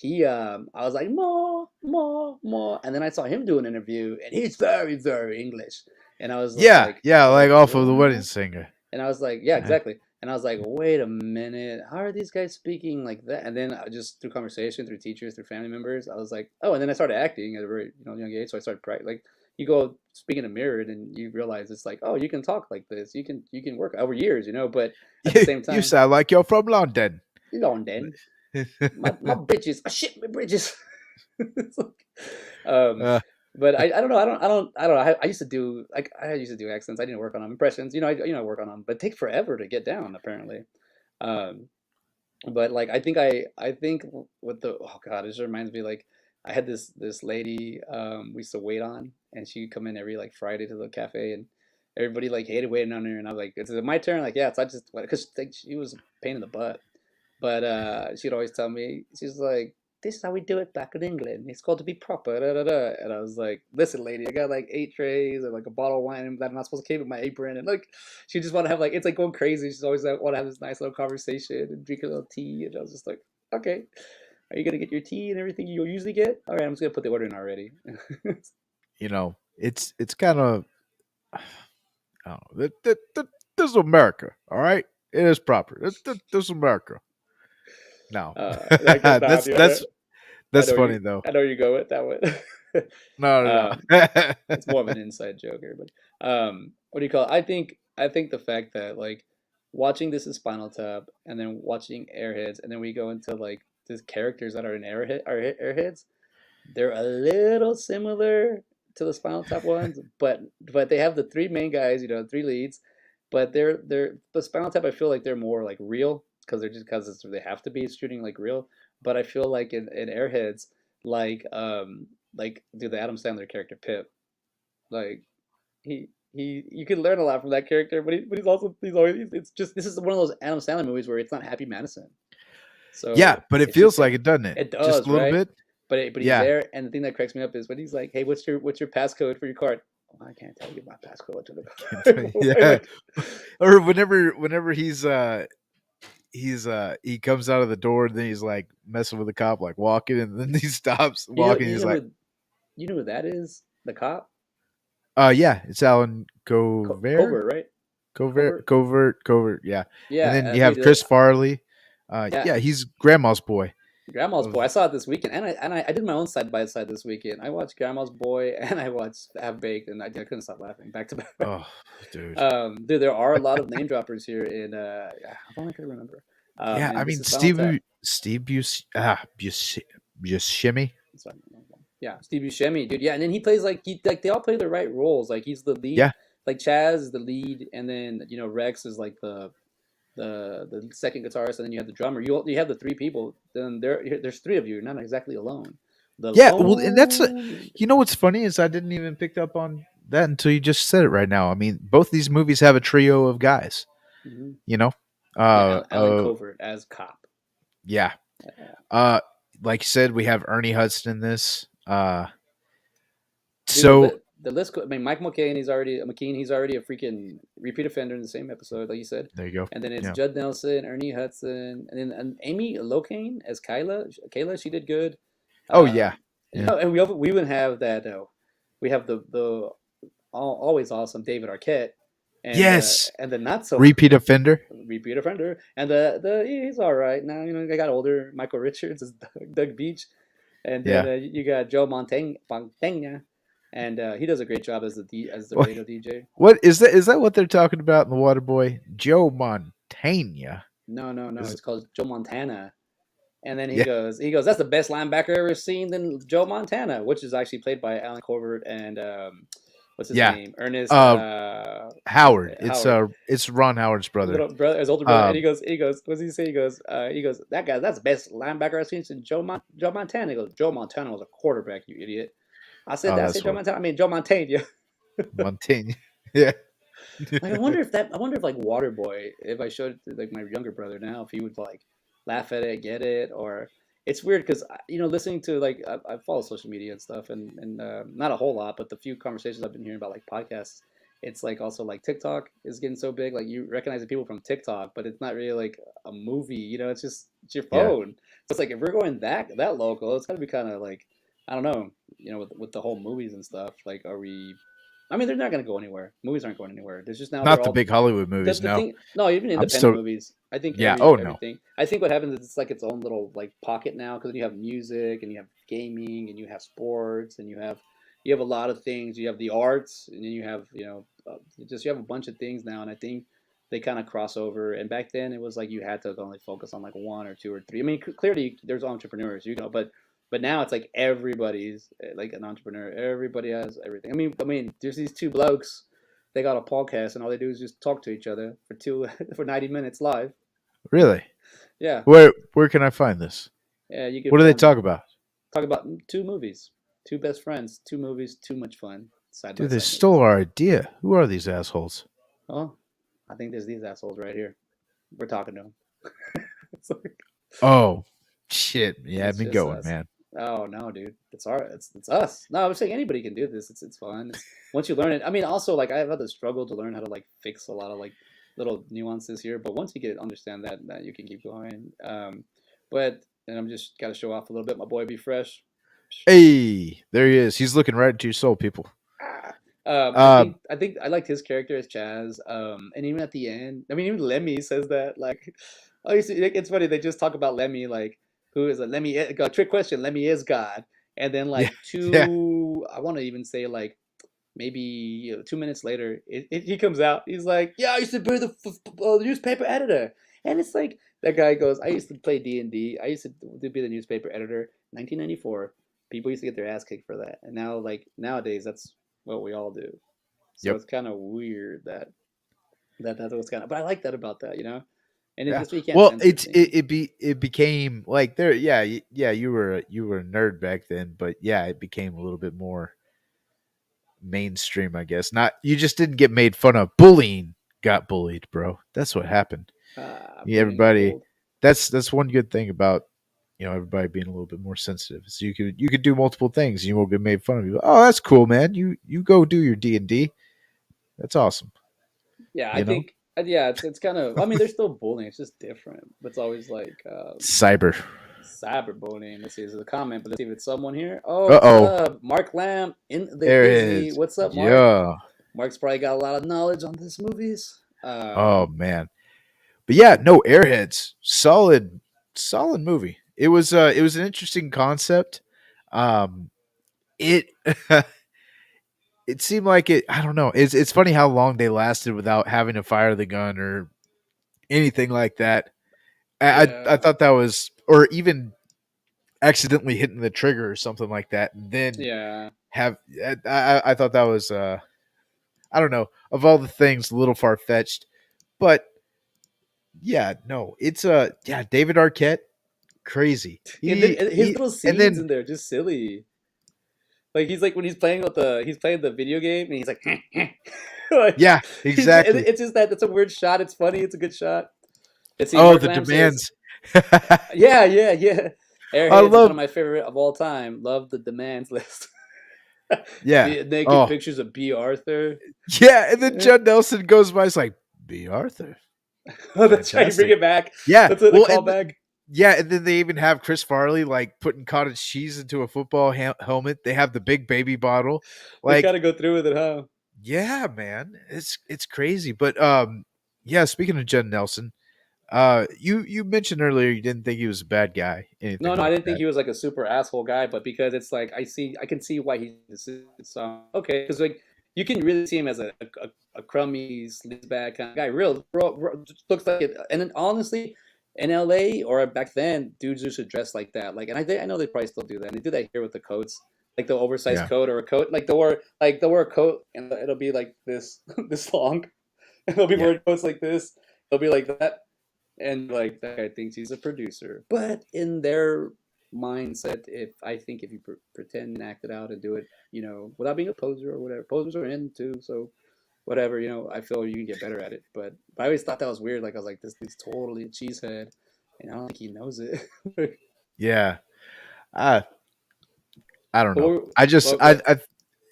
I was like, more, more, more. And then I saw him do an interview, and he's very, very English. And I was Yeah, like, yeah, like off of the Wedding what? Singer. And I was like, yeah, Yeah. exactly. And I was like, wait a minute, how are these guys speaking like that? And then I just through conversation, through teachers, through family members, I was like, oh. And then I started acting at a very young age. So I started practicing. Like you go speak in a mirror, and you realize it's like, oh, you can talk like this. You can work over years, you know. But at the same You time, sound like you're from London. London, my bridges, I shit my bridges. It's like, um, uh, but I don't know. I don't know. I used to do like I used to do accents. I didn't work on them. Impressions. You know, I work on them, but take forever to get down apparently. Um, but like I think with the oh god, it just reminds me like I had this lady we used to wait on, and she'd come in every like Friday to the cafe, and everybody like hated waiting on her, and I was like, is it my turn? Like, yeah, it's not just because like, she was a pain in the butt, but she'd always tell me, she's like, this is how we do it back in England. It's called to be proper. Da, da, da. And I was like, listen, lady, I got like 8 trays and like a bottle of wine that I'm not supposed to keep in my apron. And like, she just want to have like, it's like going crazy. She's always like, want to have this nice little conversation and drink a little tea. And I was just like, okay, are you going to get your tea and everything you usually get? All right, I'm just going to put the order in already. you know, it's kind of I don't know. This is America, all right? It is proper. This is America. No. Like, nah, that's dude, that's I that's know funny though. I know you go with that one. No, no, um, no. it's more of an inside joke here, but what do you call it? I think the fact that like watching this is Spinal Tap and then watching Airheads and then we go into like these characters that are in Airheads, they're a little similar to the Spinal Tap ones, but they have the three main guys, you know, three leads, but they're the Spinal Tap. I feel like they're more like real because they're just because they have to be shooting like real. But I feel like in Airheads, like dude, the Adam Sandler character Pip, like you can learn a lot from that character, but he's also he's always it's just this is one of those Adam Sandler movies where it's not Happy Madison, Yeah, so but it it's just feels like it, doesn't it? it Just does, a little right? bit. But he's Yeah. there, and the thing that cracks me up is when he's like, "Hey, what's your passcode for your card?" "Oh, I can't tell you my passcode to the card. Yeah. Like, Or whenever he comes out of the door and then he's like messing with the cop, like walking, and then he stops walking. He's like, you know who that is? The cop, yeah, it's Alan Covert. Covert, right? Covert, Covert. covert, covert, yeah. And Yeah, then you have dude. Chris Farley. Yeah, Yeah, he's Grandma's Boy. Grandma's Of Boy. I saw it this weekend, and I did my own side by side this weekend. I watched Grandma's Boy, and I watched Half Baked, and I couldn't stop laughing back to back. oh, dude. Dude, there are a lot of name droppers here in yeah, I don't can remember. Yeah, I And this mean is Spinal Tap. Steve Buscemi. That's fine. Yeah, Steve Buscemi, dude. Yeah, and then he plays like they all play the right roles. Like he's the lead. Yeah, Like Chaz is the lead, and then you know Rex is like the second guitarist, and then you have the drummer. You have the three people. Then there's three of you. You're not exactly alone. The Yeah, well, and lone. you know what's funny is I didn't even pick up on that until you just said it right now. I mean, both these movies have a trio of guys. Mhm. You know, Yeah, uh, Alan uh, Covert as cop. yeah. Yeah. Uh, like you said, we have Ernie Hudson in this. Dude, So the list. I mean, Mike McCain. He's already a freaking repeat offender in the same episode, like you said. there you go. And then it's Yeah. Judd Nelson, Ernie Hudson, and then Amy Locane as Kyla. Kayla, she did good. Oh yeah, And, yeah. and we even have that. We have the always awesome David Arquette, Yes, and the not so repeat offender. repeat offender, and the he's all right now. I got older. Michael Richards is Doug Beach, and then Yeah. you got Joe Montaigne, and he does a great job as as the What, radio DJ. what is that? Is that what they're talking about in the Waterboy? Joe Montaigne. No, Is it's called Joe Montana. And then yeah. he goes, that's the best linebacker I've ever seen than Joe Montana, which is actually played by Alan Covert and what's his Yeah. name, Ernest Uh, Howard. Howard, It's Ron Howard's brother. little brother, his older brother. And Um, he goes, what does he say? He goes, that guy, that's the best linebacker I've seen since Joe Montana. He goes, Joe Montana was a quarterback, you idiot. I said oh, that. I that's said Joe what Montana. I mean Joe Montaigne. Montaigne. Yeah. Like I wonder if like Waterboy, if I showed it to like my younger brother now, if he would like laugh at it, get it, or it's weird because listening to like I follow social media and stuff, and not a whole lot, but the few conversations I've been hearing about like podcasts, it's like also like TikTok is getting so big, like you recognize the people from TikTok, but it's not really like a movie, it's your Yeah. phone. So it's like if we're going that local, it's got to be kind of like I don't know, with the whole movies and stuff. Like, are we? I mean, they're not going to go anywhere. Movies aren't going anywhere. There's just now they're Not the all big Hollywood movies. the No, thing. No, even I'm independent still. movies. I think Yeah. Oh no. everything. I think what happens is it's like its own little like pocket now because you have music and you have gaming and you have sports and you have a lot of things. You have the arts and then you have you have a bunch of things now. And I think they kind of cross over. And back then it was like you had to only focus on like one or two or three. I mean, clearly there's entrepreneurs, but now it's like everybody's like an entrepreneur. Everybody has everything. I mean, there's these two blokes. They got a podcast, and all they do is just talk to each other for for 90 minutes live. Really? Yeah, Where can I find this? yeah. You can What do they find talk about? talk about two movies, two best friends, two movies, too much fun, side by Dude, they side stole movies. our idea. Who are these assholes? Oh, I think there's these assholes right here. We're talking to them. It's like Oh, shit. Yeah, I've it's been just going, us. man. Oh no, dude, it's us. No, I'm saying anybody can do this. It's fun. It's once you learn it. I mean, also like I've had to struggle to learn how to like fix a lot of like little nuances here, but once you get understand that you can keep going. But and I'm just got to show off a little bit. My boy, be fresh. Hey, there he is. He's looking right into your soul, people. Ah. Uh, I think I liked his character as Chaz. And even at the end, I mean, even Lemmy says that. Like, oh, you see, it's funny. They just talk about Lemmy, like, who is a Lemmy? Trick question. Lemmy is God. And then yeah, like yeah. I want to even say like maybe 2 minutes later, he comes out. He's like, "Yeah, I used to be the newspaper editor," and it's like that guy goes, "I used to play D&D. I used to be the newspaper editor, 1994. People used to get their ass kicked for that, and now like nowadays, that's what we all do. So Yep. it's kind of weird that's what's kind of. But I like that about that. And it's Yeah. just we can't Well, censor things. it became like there. Yeah, yeah. You were a nerd back then, but yeah, it became a little bit more mainstream, I guess. Not you just didn't get made fun of. Bullying got bullied, bro. That's what happened. Yeah, Bullying is everybody. gold. That's one good thing about everybody being a little bit more sensitive. So you could do multiple things. And you won't get made fun of. You. Oh, that's cool, man. You go do your D&D. That's awesome. Yeah, I You know, think yeah, it's kind of. I mean, there's still bullying. It's just different. But it's always like cyber. cyberbullying. Let's see, this is a comment, but let's see if it's someone here. Oh, Uh what's oh. up, Mark Lamb in the There it Izzy? is. What's up, Mark? Yeah. Mark's probably got a lot of knowledge on these movies. Oh man. But yeah, no, Airheads, solid movie. It was an interesting concept. Um, it it seemed like it. I don't know. It's funny how long they lasted without having to fire the gun or anything like that. I Yeah, thought that was, or even accidentally hitting the trigger or something like that, and then yeah, have. I thought that was. I don't know. Of all the things, a little far fetched, but Yeah, no, it's yeah, David Arquette, crazy. And then and his He little and scenes then in there just silly. Like he's like when he's playing the video game and he's like, like yeah, and exactly. it's just that's a weird shot. It's funny. It's a good shot. Let's see. Oh, Mark the Lamb says, demands. yeah, yeah, yeah. I Airheads is one love of my favorite of all time. Love the demands list. yeah. The naked Oh, pictures of B. Arthur. yeah, and then Judd Nelson goes by, it's like, B. Arthur. Oh, that's right. Bring Fantastic. it back. Yeah, That's the well, callback. yeah, and then they even have Chris Farley like putting cottage cheese into a football helmet. They have the big baby bottle. They Like, gotta go through with it, huh? yeah, man, it's crazy. But yeah. Speaking of Judd Nelson, you mentioned earlier you didn't think he was a bad guy, anything No, no, I like didn't think that. he was like a super asshole guy, but because it's like I can see why he's so okay. Because like you can really see him as a crummy sleazebag kind of guy. Real just looks like it. And then honestly, in LA or back then, dudes used to dress like that. Like, and I know they probably still do that. And they do that here with the coats, like the oversized Yeah, coat or a coat. Like they'll wear a coat and it'll be like this this long, and they'll be yeah, wearing coats like this. They'll be like that. And like that guy thinks he's a producer, but in their mindset, if you pretend and act it out and do it, without being a poser or whatever, posers are in too. So whatever, I feel you can get better at it. But I always thought that was weird. Like I was like, this dude's totally a cheesehead, and I don't think he knows it. but yeah. I I don't know. what, I just what, what,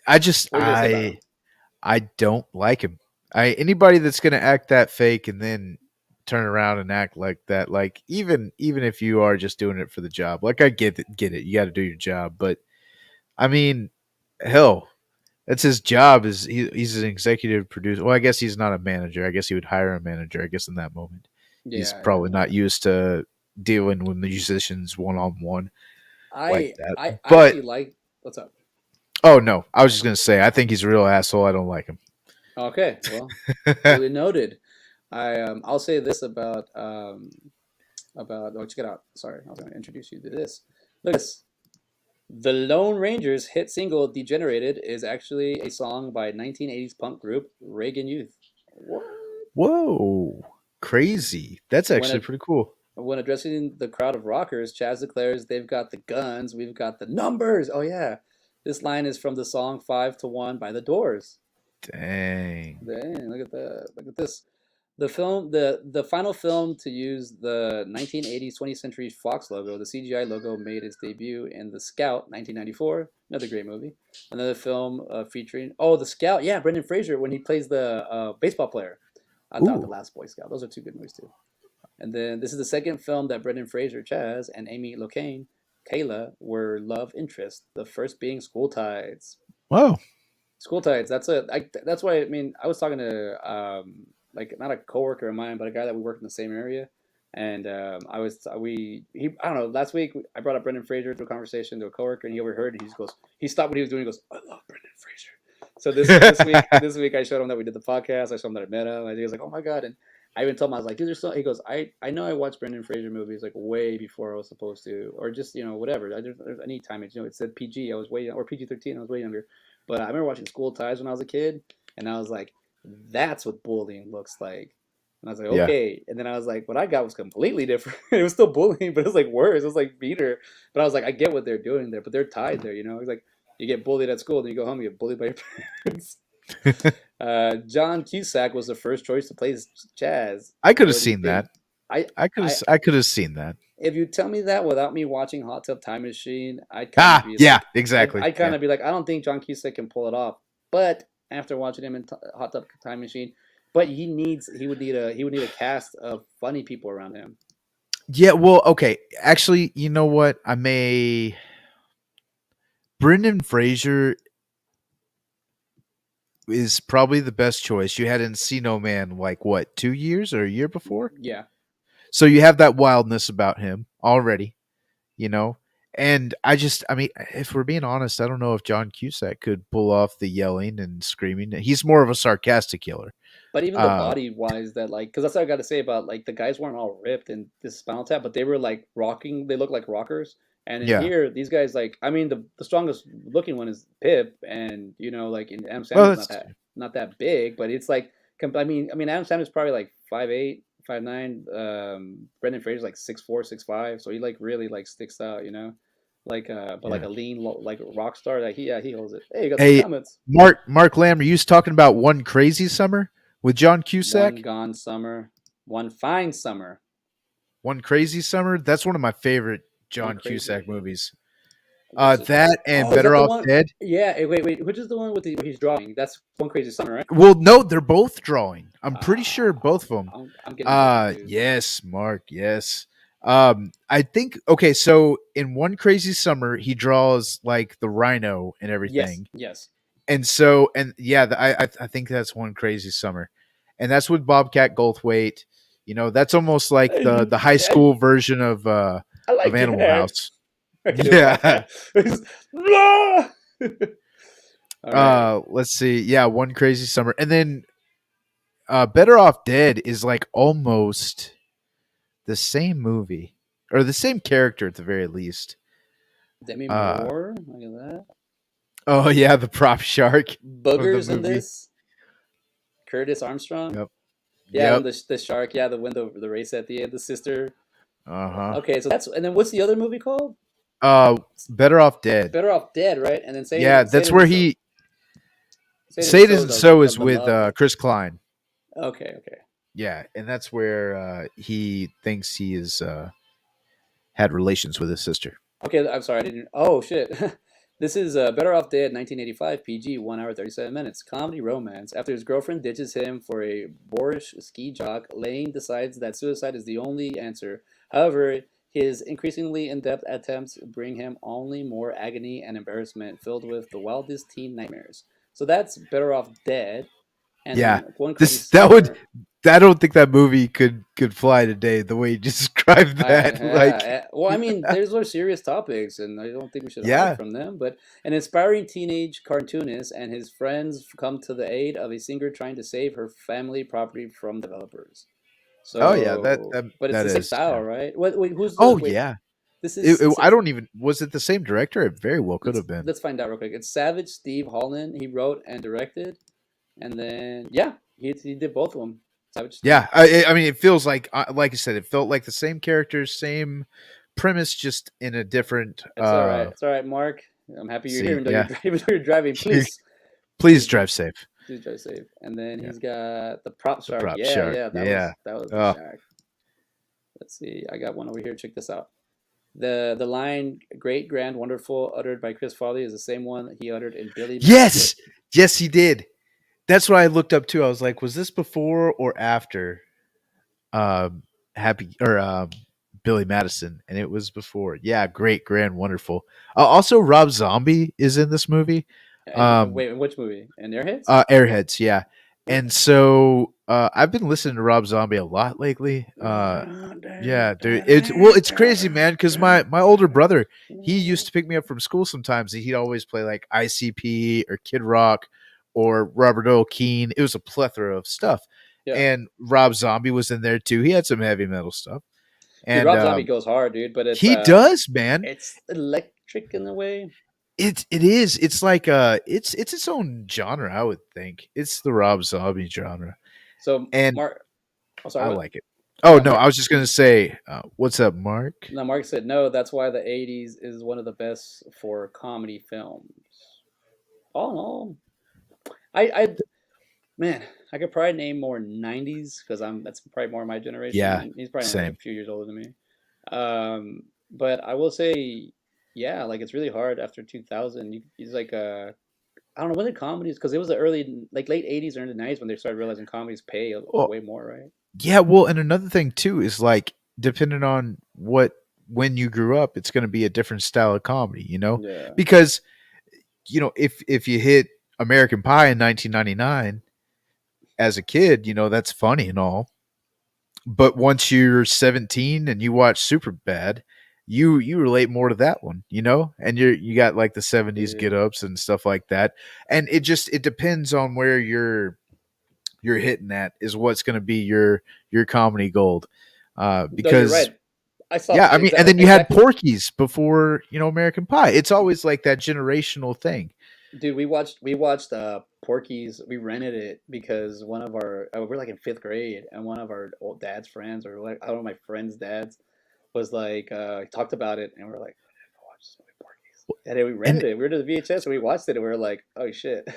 I just what are you gonna say about him? I don't like him. I Anybody that's gonna act that fake and then turn around and act like that, like even if you are just doing it for the job, like I get it, you got to do your job, but I mean, hell, that's his job. He's an executive producer. Well, I guess he's not a manager. I guess he would hire a manager. I guess in that moment, he's Yeah, yeah. probably not used to dealing with musicians one on one like that. I But actually like. What's up? oh no, I was just gonna say I think he's a real asshole. I don't like him. Okay, well, duly noted. I'll say this about oh, check it out. Sorry, I was going to introduce you to this. Look at this. The Lone Rangers hit single "Degenerated" is actually a song by 1980s punk group Reagan Youth. What? Whoa, crazy! That's When actually a, pretty cool. when addressing the crowd of rockers, Chaz declares they've got the guns, we've got the numbers. Oh yeah, this line is from the song "5 to 1" by The Doors. Dang. Dang, look at that! Look at this. The final film to use the 1980s 20th Century Fox logo, the CGI logo made its debut in The Scout 1994, another great movie. Another film featuring The Scout, yeah, Brendan Fraser when he plays the baseball player. I thought The Ooh. Last Boy Scout. Those are two good movies too. And then this is the second film that Brendan Fraser, Chaz, and Amy Locane, Kayla, were love interests. The first being School Tides. Whoa. School Tides. That's why I mean I was talking to like not a coworker of mine, but a guy that we worked in the same area, and I don't know. Last week I brought up Brendan Fraser to a conversation to a coworker, and he overheard. And he stopped what he was doing. He goes, "I love Brendan Fraser." So this week I showed him that we did the podcast. I showed him that I met him. And he was like, "Oh my god!" And I even told him I was like, "These are so." He goes, "I know I watched Brendan Fraser movies like way before I was supposed to, or just whatever. There's any time it said PG. I was way or PG-13. I was way younger." But I remember watching School Ties when I was a kid, and I was like, "That's what bullying looks like." And I was like, Yeah. "Okay." And then I was like, "What I got was completely different. It was still bullying, but it was like worse. It was like meaner." But I was like, "I get what they're doing there, but they're tied there, you know." It's like you get bullied at school, then you go home, you get bullied by your parents. John Cusack was the first choice to play Chaz. I could have What do you seen think? that. I, I, I could have seen that. if you tell me that without me watching Hot Tub Time Machine, I'd kind of Ah, be yeah, like, exactly. I'd kind Yeah. of be like, I don't think John Cusack can pull it off. But after watching him in Hot Tub Time Machine, but he would need a cast of funny people around him. Yeah, well, okay. Actually, you know what? Brendan Fraser is probably the best choice. You had Encino Man like what, 2 years or a year before? Yeah, So you have that wildness about him already, you know? And I mean, if we're being honest, I don't know if John Cusack could pull off the yelling and screaming. He's more of a sarcastic killer. but even the Uh, body wise, that like, because that's what I got to say about like the guys weren't all ripped in this Spinal Tap, but they were like rocking. They look like rockers. And in yeah. here, these guys like, I mean, the strongest looking one is Pip, and like in Adam Well, Sandler's that's not that big, but it's like, I mean, Adam Sandler's probably like 5'8", 5'9". Brendan Fraser's like 6'4", 6'5", so he like really like sticks out, but like Yeah. a lean like rock star. Like he holds it. Hey, you got some Hey, comments. Mark Lamb, are you talking about One Crazy Summer with John One Cusack? gone summer, one fine summer, One Crazy Summer? That's one of my favorite one John crazy. Cusack movies. What's it? That and Oh, is that Better the Off one? Dead. Yeah. Wait. Which is the one with the where he's drawing? That's One Crazy Summer, right? Well, no, they're both drawing. I'm pretty sure Uh, both of them. I'm getting those confused. Yes, Mark, yes. I think okay, so in One Crazy Summer, he draws like the rhino and Yes. everything. Yes. And yeah, I think that's One Crazy Summer. And that's with Bobcat Goldthwait. You know, that's almost like the high I, school version I of like Animal cat. House. I can do a Yeah. Bobcat. Ah! All right. Let's see. Yeah, One Crazy Summer. And then Better Off Dead is like almost the same movie or the same character at the very least. Demi Uh Moore. Look at that. oh yeah, the prop shark of the Boogers in movie. this. Curtis Armstrong. Yep. Yeah, when Yep. the shark. Yeah, the race at the end. The sister. Uh-huh. Okay, so that's and then what's the other movie called? Uh Better Off Dead. Better Off Dead, right? And then Yeah, that's where he Say Say it It is Isn't So is the with love. Chris Klein. Okay. Yeah, and that's where he thinks he is had relations with his sister. Okay, I'm sorry, I didn't. Oh shit. This is Better Off Dead, 1985, PG, 1 hour 37 minutes. Comedy romance. After his girlfriend ditches him for a boorish ski jock, Lane decides that suicide is the only answer. However, his increasingly in-depth attempts bring him only more agony and embarrassment, filled with the wildest teen nightmares. So that's Better Off Dead, and Yeah. then One Crazy This that would Summer. I don't think that movie could fly today the way you described that. Like Well, I mean, there's more serious topics, and I don't think we should hide yeah. from them. But an inspiring teenage cartoonist and his friends come to the aid of a singer trying to save her family property from developers. Oh yeah, that So, that but it's that the same is. style, Yeah. right? Wait, who's the Oh wait? yeah. This is I don't even was it the same director? It very well could have been. let's find out real quick. It's Savage Steve Holland. He wrote and directed, and then yeah, he did both of them. Savage Steve. Yeah, I mean, it feels like I said, it felt like the same characters, same premise, just in a different It's all right. It's all right, Mark. I'm happy you're here, scene. even though Yeah, you're driving. please Please drive safe. Please try to save. And then Yeah, he's got the prop the shark. prop Yeah, shark. yeah, Yeah. that was the Oh, shark. Let's see. I got one over here. Check this out. The line "Great, Grand, Wonderful" uttered by Chris Farley is the same one he uttered in Billy Madison. yes, yes, he did. That's what I looked up too. I was like, was this before or after Happy or Billy Madison? And it was before. Yeah, great, grand, wonderful. Also, Rob Zombie is in this movie. And Um, wait, in which movie? In Airheads? Airheads, yeah. And so I've been listening to Rob Zombie a lot lately. Yeah, dude. It's crazy, man. Because my older brother, he used to pick me up from school sometimes, and he'd always play like ICP or Kid Rock or Robert Earl Keen. It was a plethora of stuff, Yeah. and Rob Zombie was in there too. He had some heavy metal stuff, Dude, and Rob Zombie goes hard, dude, but he does, man. it's electric in a way. It is. It's like it's its own genre. I would think it's the Rob Zombie genre, So and Mark, oh sorry, I what? like it. Oh no, Mark, I was just gonna say, what's up, Mark? no, Mark said no. That's why the '80s is one of the best for comedy films. All in all, I man, I could probably name more '90s because that's probably more my generation. Yeah, And he's probably only like same. a few years older than me. But I will say, yeah, like it's really hard after 2000. He's like I don't know when the comedies because it was the early like late '80s or early '90s when they started realizing comedies pay Well, way more, right? yeah. Well, and another thing too is like depending on when you grew up, it's going to be a different style of comedy. You know, Yeah, because if you hit American Pie in 1999 as a kid, that's funny and all. But once you're 17 and you watch Superbad, you relate more to that one, and you got like the 70s yeah. get ups and stuff like that. And it depends on where you're hitting at is what's going to be your comedy gold. No, you're Because right. I saw yeah, I mean, and then you had exactly. Porky's before, American Pie. It's always like that generational thing. Dude, we watched Porky's. We rented it because one of our we're like in fifth grade, and one of our old dad's friends, or like I don't know, my friend's dad's, was like talked about it, and we're like, go watch this movie Porky's. And then we And rented it. We rented the VHS, and we watched it, and we were like, oh shit.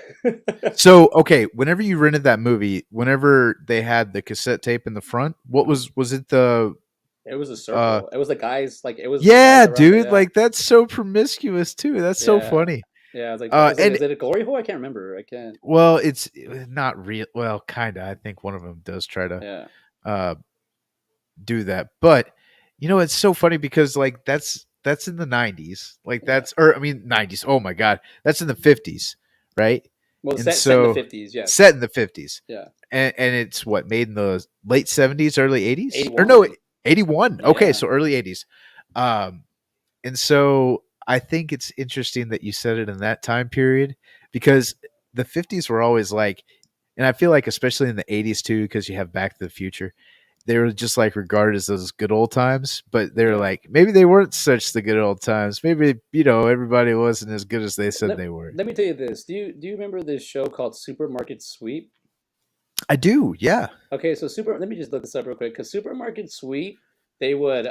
so, okay, whenever you rented that movie, whenever they had the cassette tape in the front, what was it the It was a uh circle. It was the guys like it was the guys yeah, around the dude, like that's so promiscuous too. That's so yeah funny. yeah. I was like, is it And is it a glory hole? I can't remember. I can't. well, it's not real. Well, kind of. I think one of them does try to Yeah uh do that. But it's so funny because like that's in the 90s. Like yeah. that's or I mean 90s. Oh my god. That's in the 50s, right? Well, And set in the so 50s. Yes. set in the 50s. Yeah. And it's what made in the late 70s, early 80s? Or no, 81. 81. Okay, Yeah. so early 80s. Um and so I think it's interesting that you said it in that time period because the 50s were always like and I feel like especially in the 80s too because you have Back to the Future they were just like regarded as those good old times, but they're Yeah. like maybe they weren't such the good old times. Maybe everybody wasn't as good as they said Let, they were. let me tell you this. Do you remember this show called Supermarket Sweep? I do, yeah. Okay, so super. Let me just look this up real quick. Because Supermarket Sweep, they would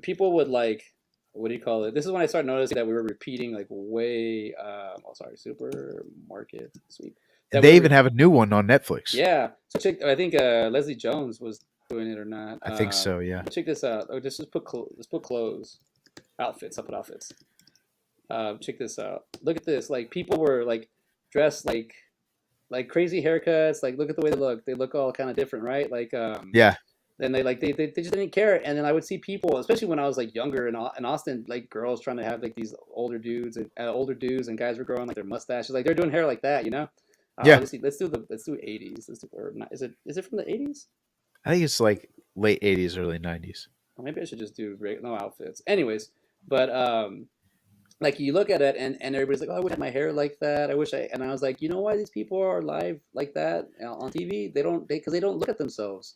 people would like, what do you call it? This is when I started noticing that we were repeating like way. Oh, sorry, Supermarket Sweep. And That we they were even have a new one on Netflix. yeah. So check. I think Leslie Jones was doing it or not. I think so, yeah. Check this out. Oh, just put let's put clothes, outfits. I'll put outfits. Check this out. Look at this. Like people were like dressed like crazy haircuts. Like look at the way they look. They look all kind of different, right? Like Yeah. then they just didn't care. And then I would see people, especially when I was like younger in Austin, like girls trying to have like these older dudes and guys were growing like their mustaches, like they're doing hair like that, you know. Yeah. Let's see. Let's do 80s. Let's do, or not, is it from the 80s? I think it's like late 80s, early 90s. Or maybe I should just do no outfits. Anyways, but like you look at it and everybody's like, oh, I wish I had my hair like that. And I was like, you know why these people are live like that on TV? Because they don't look at themselves.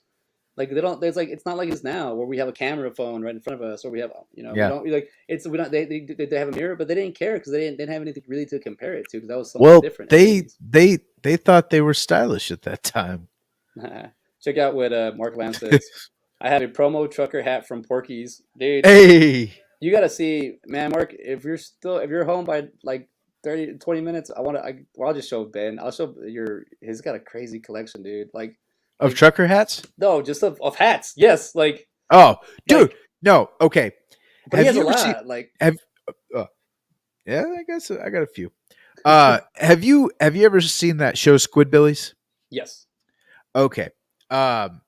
Like they don't. It's like it's not like it's now where we have a camera phone right in front of us, or we have we Yeah. don't we like it's we don't they have a mirror, but they didn't care because they didn't have anything really to compare it to because that was something Well, different in the they 80s. they thought they were stylish at that time. Check out what Mark Lamb says. I have a promo trucker hat from Porky's, dude. Hey. You gotta see, man, Mark. If you're home by like 30 20 minutes, I'll just show Ben. I'll show he's got a crazy collection, dude. Of Like trucker hats? no, just of hats. Yes, Oh, dude. like, No, okay. but he Have has a you ever seen lot. Like have uh, yeah, I guess I got a few. Have you ever seen that show Squidbillies? yes, Okay. Um,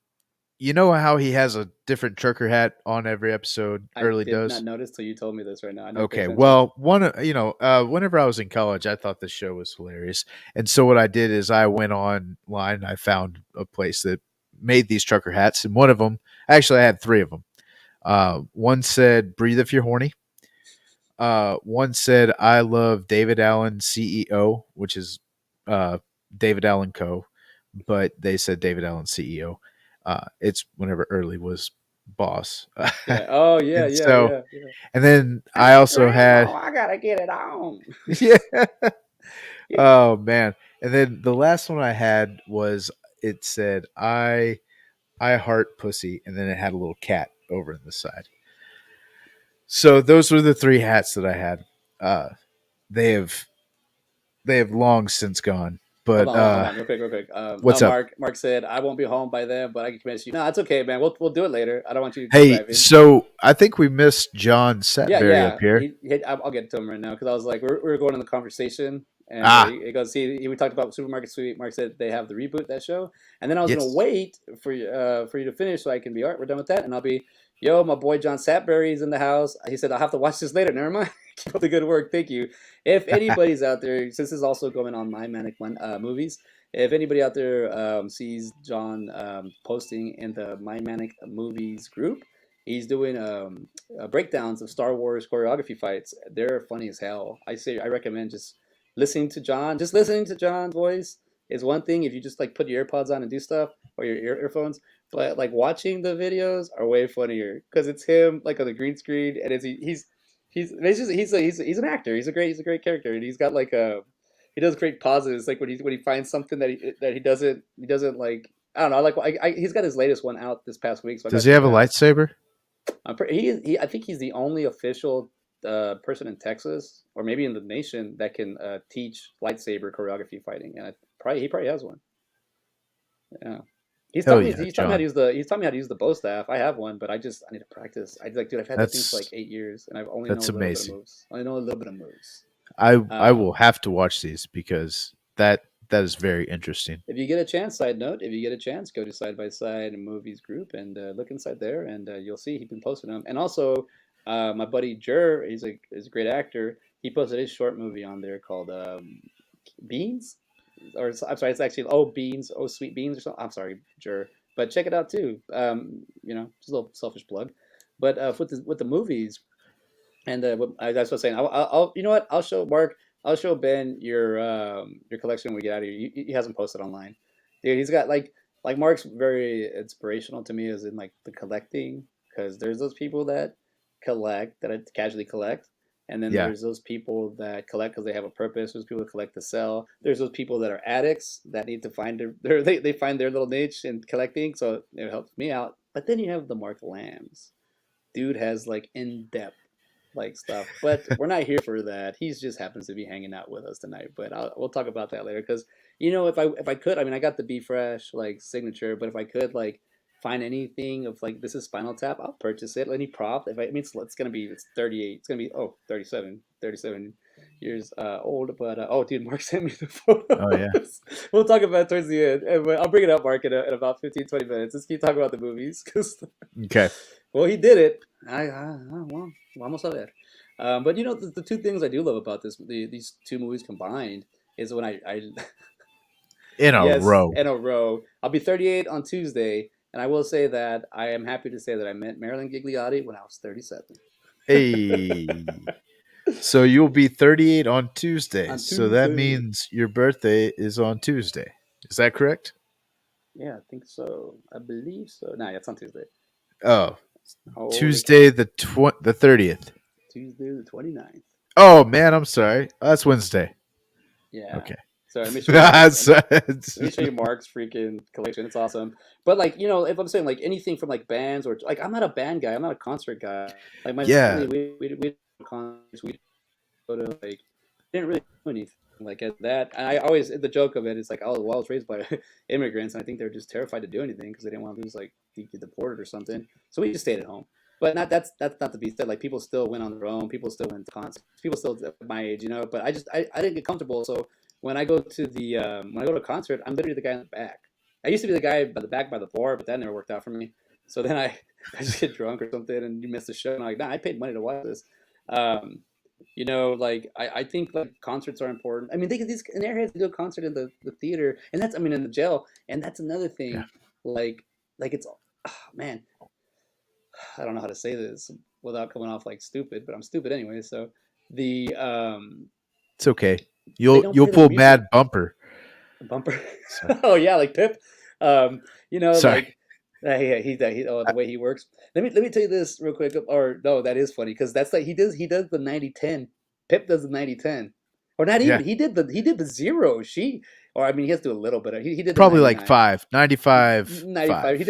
you know how he has a different trucker hat on every episode. I Early did not does. notice till you told me this right now. I never paid Okay. attention. Well, whenever I was in college, I thought this show was hilarious, and so what I did is I went online. And I found a place that made these trucker hats, and one of them, actually, I had three of them. One said "Breathe if you're horny." One said "I love David Allen CEO," which is David Allen Co. But they said David Allen CEO. It's whenever Early was boss, Yeah. Oh yeah, and yeah, so yeah, yeah. and then I Hey also grandma, had I gotta get it on. yeah. Yeah. Oh man, and then the last one I had was it said I heart pussy, and then it had a little cat over in the side. So those were the three hats that I had. Uh, they have they have long since gone. Hold But on, hold on, hold on, real quick, real quick. what's up? Mark said I won't be home by then, but I can convince you. No, it's okay, man. We'll do it later. I don't want you Hey, driving. so I think we missed John Yeah, Satberry up yeah. here. I'll get to him right now because I was like, we were going in the conversation, and Ah, he goes, see, we talked about Supermarket Sweep. Mark said they have the reboot that show, and then I was gonna yes. wait for you to finish so I can be all right. We're done with that, and I'll be, yo, my boy John Satberry's in the house. He said I'll have to watch this later. Never mind. Keep up the good work. Thank you. If anybody's out there, since this is also going on My Manic Movies. If anybody out there sees John posting in the My Manic Movies group, he's doing breakdowns of Star Wars choreography fights. They're funny as hell. I recommend just listening to John. Just listening to John's voice is one thing if you just like put your AirPods on and do stuff or your earphones. But like watching the videos are way funnier because it's him like on the green screen and he's an actor. He's a great character and he's got like a he does great pauses, like when he finds something that he doesn't like. I don't know. He's got his latest one out this past week, so I Does got he to check have a it out. lightsaber? I think he's the only official person in Texas or maybe in the nation that can teach lightsaber choreography fighting, and he probably has one. Yeah. Hell yeah, He's taught me how to John. use the bow staff. I have one, but I need to practice. Dude, I've had that thing for like That's 8 years, and I've only know that's a little bit of amazing. moves. I know a little bit of moves. I Um, will have to watch these because that is very interesting. if you get a chance, side note, if you get a chance, go to Side by Side Movies group and look inside there, and you'll see he's been posting them. And also, my buddy Jer, he's a great actor. He posted his short movie on there called Beans, I'm sorry, it's actually Beans, Sweet Beans or something. I'm sorry, Jer, but check it out too. Just a little selfish plug, but with the movies and that's what I'm saying. You know what? I'll show Mark. I'll show Ben your collection when we get out of here. He hasn't posted online, dude. He's got like Mark's very inspirational to me, as in like the collecting, because there's those people that collect that I casually collect, and then Yeah. there's those people that collect because they have a purpose. There's people that collect to sell. There's those people that are addicts that need to find they find their little niche in collecting, so it helps me out. But then you have the Mark Lambs. Dude has like in depth like stuff. But we're not here for that. He's just happens to be hanging out with us tonight. But we'll talk about that later. Because if I could, I mean, I got the Be Fresh like signature. But if I could like find anything of like this is Spinal Tap, I'll purchase it. Any prop. If I, I mean, it's gonna be it's 38. It's gonna be 37 years old. But oh, dude, Mark sent me the Oh yeah. photos. We'll talk about it towards the end. But I'll bring it up, Mark, in about 15, 20 minutes. Let's keep talking about the movies. Cause Okay. well, he did it. Well, vamos a ver. But the two things I do love about these two movies combined is when I In a yes, row. in a row. I'll be 38 on Tuesday, and I will say that I am happy to say that I met Marilyn Gigliotti when I was 37. Hey. So you'll be 38 on Tuesday. On So that Tuesday. means your birthday is on Tuesday. Is that correct? Yeah, I think so. I believe so. Nah, it's on Tuesday. Oh, Holy Tuesday cow. the 30th. Tuesday the 29th. Oh man, I'm sorry. That's Wednesday. Yeah. Okay. So let me show you That's- Let me show you Mark's freaking collection. It's awesome. But like, if I'm saying like anything from like bands or like I'm not a band guy, I'm not a concert guy. Like my yeah. family, we concerts, we go to like didn't really do anything like at that. And I always the joke of it is like, oh, well, I was raised by immigrants, and I think they were just terrified to do anything because they didn't want to lose like get deported or something. So we just stayed at home. But that's not to be said. Like people still went on their own. People still went to concerts. People still at my age, But I didn't get comfortable. So when I go to a concert, I'm literally the guy in the back. I used to be the guy by the back by the bar, but that never worked out for me. So then I just get drunk or something, and you miss the show, and I'm like, nah, I paid money to watch this. Um, like I think like concerts are important. I mean, these in Airheads do a concert in the theater, and that's I mean in the jail, and that's another Yeah. thing. Like it's man, I don't know how to say this without coming off like stupid, but I'm stupid anyway. So the It's okay. they You'll don't you'll play their pull music mad bumper. bumper. So, Oh yeah, like Pip. sorry. Like yeah, the way he works. Let me tell you this real quick. Or no, that is funny because that's like he does the 90-10. Pip does the 90-10. Or not Yeah. even. He did the zero. Or I mean he has to do a little bit. He did the Probably like 99. 95, 95. 5. I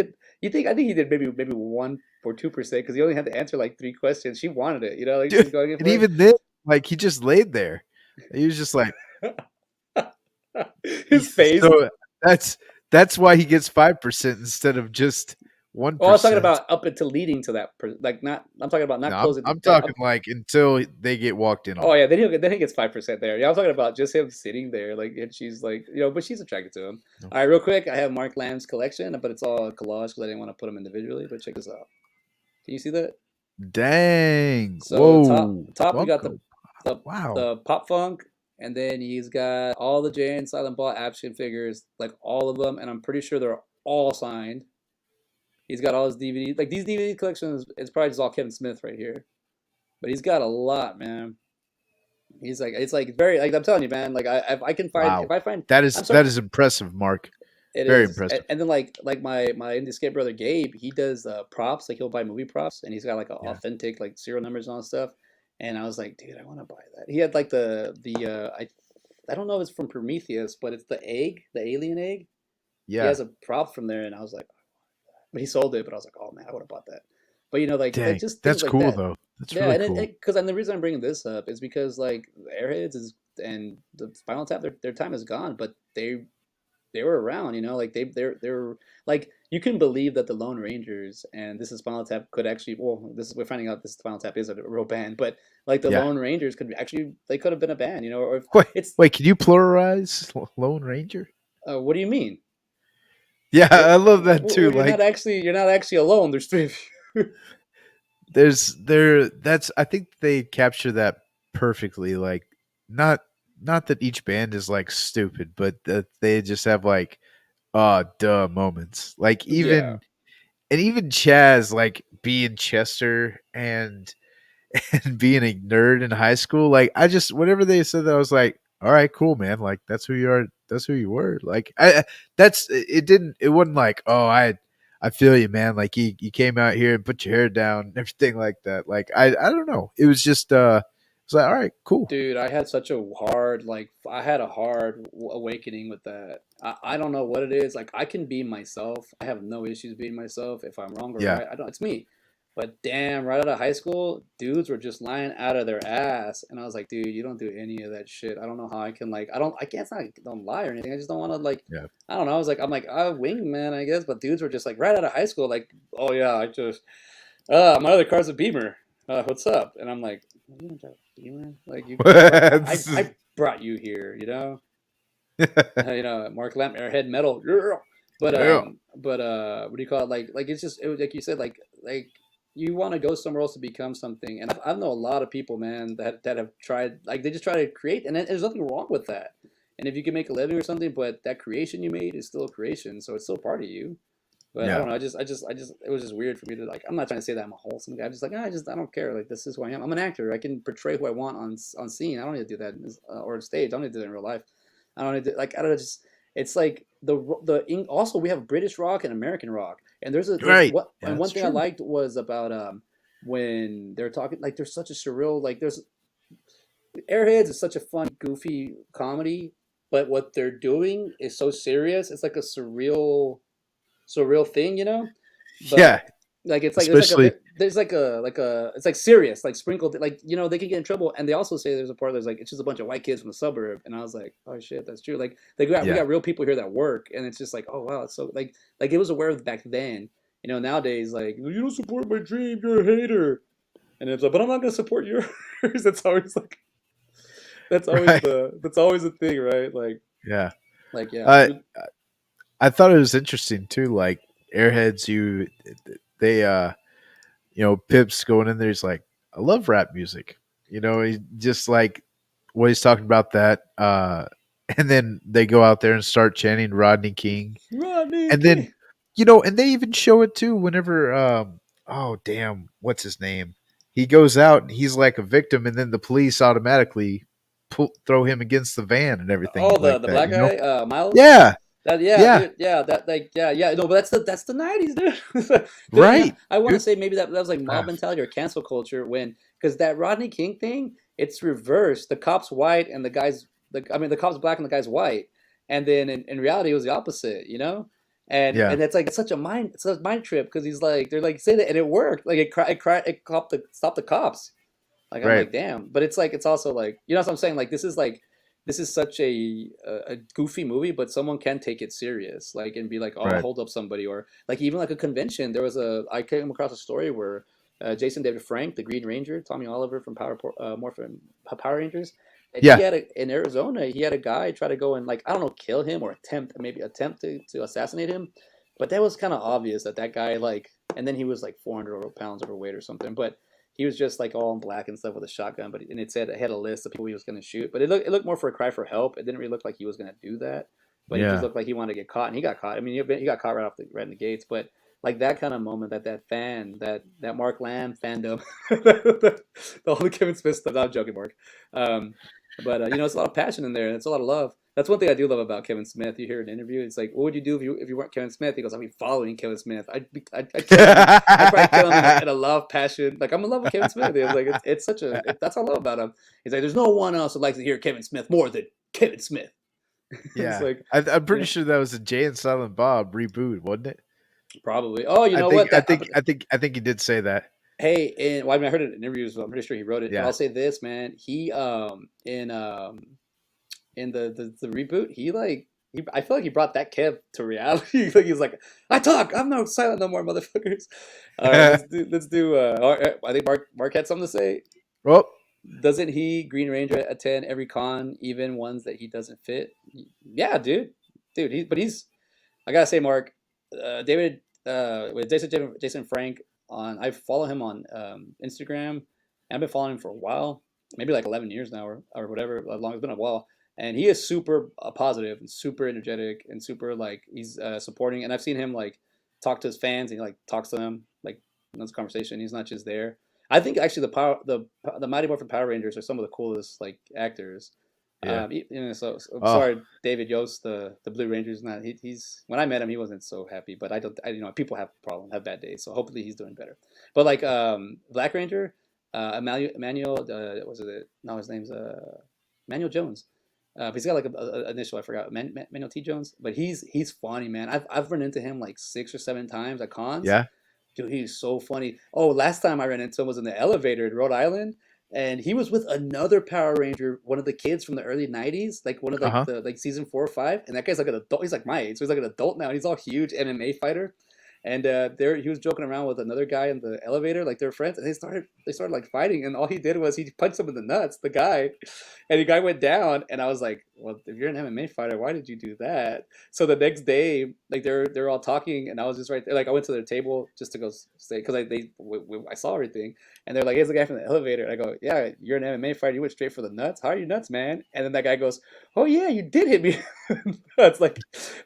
think he did maybe 1 or 2% because he only had to answer like 3 questions. She wanted it, like she's Dude, going in and for it. even then, like he just laid there. He was just like His he's face. so that's why he gets 5% instead of just Oh, I was talking 1%. about up until leading to that. Like not. I'm talking about not No, closing. I'm Up. talking like until they get walked in Oh on. yeah, then he gets 5% there. Yeah, I'm talking about just him sitting there, like, and she's like, but she's attracted to him. No. All right, real quick, I have Mark Lamb's collection, but it's all a collage because I didn't want to put them individually. But check this out. Can you see that? Dang. So Whoa. top we got Funko. the Wow. the pop funk, and then he's got all the Jay and Silent Bob action figures, like all of them, and I'm pretty sure they're all signed. He's got all his DVDs. Like these DVD collections, it's probably just all Kevin Smith right here, but he's got a lot, man. He's like, it's like very like I'm telling you, man. Like if I can find, if Wow. I find, That I'm is sorry, that is impressive, Mark. it Very is. impressive. And then like my indie skate brother Gabe, he does props. Like he'll buy movie props, and he's got like Yeah. authentic like serial numbers and all that stuff. And I was like, dude, I want to buy that. He had like the I don't know if it's from Prometheus, but it's the egg, the alien egg. He Yeah. has a prop from there, and I was like, but he sold it, but I was like, oh man, I would have bought that. But like that, Dang, just things that's like cool that. though. That's Yeah, really and cool. because and the reason I'm bringing this up is because like Airheads is and the Spinal Tap, their time is gone, but they were around, like they're like you can believe that the Lone Rangers and this is Spinal Tap could actually well this is we're finding out this Spinal Tap is a real band, but like the Yeah. Lone Rangers could actually they could have been a band, or if Wait, it's wait, can you pluralize Lone Ranger? what do you mean? Yeah, You're I love that too. well, Like you're not actually alone. There's three of you. that's I think they capture that perfectly. Like not not that each band is like stupid, but that they just have like duh moments. Like Yeah, even Chaz like being Chester and and being a nerd in high school, like I just whenever they said that, I was like, all right, cool, man. Like that's who you are. That's who you were. Like that's it. Didn't it wasn't like I feel you, man. Like you came out here and put your hair down and everything like that. Like I don't know. It was just it's like all right, cool. dude, I had a hard awakening with that. I don't know what it is. Like I can be myself. I have no issues being myself. If I'm wrong or Yeah, right, I don't. It's me. But damn, right out of high school, dudes were just lying out of their ass, and I was like, dude, you don't do any of that shit. I don't know how I can like. I can't. It's not like I don't lie or anything. I just don't want to like. yeah. I don't know. I'm like, wingman, I guess. But dudes were just like right out of high school, like, oh yeah, I just, my other car's a Beamer. What's up? And I'm like, you don't drive a Beamer? Like like This is- I brought you here, Mark Lamp, Airhead Metal, yeah. yeah, What do you call it? Like it's just like you said, like you want to go somewhere else to become something. And I know a lot of people, man, that have tried, like they just try to create, and there's nothing wrong with that. And if you can make a living or something, but that creation you made is still a creation, so it's still part of you. But I yeah, don't know. It was just weird for me to like. I'm not trying to say that I'm a wholesome guy. I'm just like, I don't care. Like this is who I am. I'm an actor. I can portray who I want on scene. I don't need to do that or on stage. I don't need to do that in real life. I don't need to like. I don't just. It's like also we have British rock and American rock, and there's right. what Yeah, and one that's thing I true. liked was about when they're talking like there's such a surreal like there's Airheads is such a fun goofy comedy, but what they're doing is so serious. It's like a surreal thing, Yeah, but like it's like especially there's like a it's like serious like sprinkled like they can get in trouble, and they also say there's a part there's like it's just a bunch of white kids from the suburb, and I was like, oh shit, that's true. Like we yeah, got real people here that work, and it's just like, oh wow, it's so like it was aware of back then. Nowadays, like, you don't support my dream, you're a hater, and it's like, but I'm not gonna support yours. That's always like right. that's always the thing, right? Yeah. Yeah, I I thought it was interesting too. Like Airheads, they Pip's going in there. He's like, I love rap music. He just like what he's talking about that. And then they go out there and start chanting Rodney King, Rodney and then King. and they even show it too whenever oh damn, what's his name? He goes out and he's like a victim, and then the police automatically throw him against the van and everything Oh, like the that. black guy, Miles. Yeah, That yeah, yeah, dude, yeah, that like yeah. No, but that's the '90s, dude. right. I want to Dude. say maybe that was like mob Ah, mentality or cancel culture when because that Rodney King thing, it's reversed. The cop's white and the cop's black and the guy's white, and then in reality it was the opposite. yeah, And it's like it's a mind trip because he's like they're like say that and it worked like it stopped the cops. Like I'm right, like, damn. But it's like it's also like what I'm saying. This is such a goofy movie, but someone can take it serious, like and be like, oh, right. hold up somebody, or like even like a convention. I came across a story where Jason David Frank, the Green Ranger, Tommy Oliver from Morphin Power Rangers, and Yeah, in Arizona, he had a guy try to go and like I don't know, kill him or attempt to assassinate him, but that was kind of obvious that guy like, and then he was like 400 pounds overweight or something, but he was just like all in black and stuff with a shotgun, and it had a list of people he was going to shoot, but it looked more for a cry for help. It didn't really look like he was going to do that, but it just yeah. looked like he wanted to get caught, and he got caught. I mean, he got caught right in the gates, but like that kind of moment, that fan, that Mark Lamb fandom, the whole Kevin Smith stuff. I'm joking, Mark, but it's a lot of passion in there, and it's a lot of love. That's one thing I do love about Kevin Smith. You hear an interview, it's like, what would you do if you weren't Kevin Smith? He goes, I'd be following Kevin Smith. I'd kill him. I'd probably kill him in a love passion. Like I'm in love with Kevin Smith. It's like that's what I love about him. He's like, there's no one else who likes to hear Kevin Smith more than Kevin Smith. It's Yeah, like, I'm you pretty know, sure that was a Jay and Silent Bob reboot, wasn't it? probably. Oh, you know what? I think he did say that. Hey, and well, I mean, I heard it in interviews, so I'm pretty sure he wrote it. But Yeah. I'll say this, man. He in the reboot, I feel like he brought that Kev to reality. Like he's like, I talk, I'm not silent no more, motherfuckers. All right, let's do. I think Mark had something to say. Well, Doesn't he Green Ranger attend every con, even ones that he doesn't fit? Yeah, dude. He's. I gotta say, Mark, David, with Jason Frank on. I follow him on Instagram. And I've been following him for a while, maybe like 11 years now, or whatever. As long it's been a while, and he is super positive and super energetic and super like he's supporting. And I've seen him like talk to his fans and he like talks to them like in this conversation. He's not just there. I think actually the Mighty Morphin Power Rangers are some of the coolest like actors. yeah. So I'm Oh, sorry, David Yost, the Blue Rangers. Not he's when I met him, he wasn't so happy. But people have problems, have bad days. So hopefully he's doing better. But like Black Ranger, Emmanuel, was it? No, his name's Manuel Jones. But he's got like a initial I forgot, Manuel T Jones. But he's funny, man. I've run into him like 6 or 7 times at cons. yeah. Dude, he's so funny. Oh, last time I ran into him was in the elevator in Rhode Island, and he was with another Power Ranger, one of the kids from the early '90s, like one of Uh like huh. the like season 4 or 5. And that guy's like an adult. He's like my age, so he's like an adult now. And he's all huge MMA fighter. And there he was joking around with another guy in the elevator, like they're friends, and they started like fighting, and all he did was he punched him in the nuts, the guy, and the guy went down, and I was like, well, if you're an MMA fighter, why did you do that? So the next day, like they're all talking, and I was just right there. Like I went to their table just to go stay because I saw everything, and they're like, "Here's the guy from the elevator." And I go, "Yeah, you're an MMA fighter. You went straight for the nuts. How are you nuts, man?" And then that guy goes, "Oh yeah, you did hit me." That's like,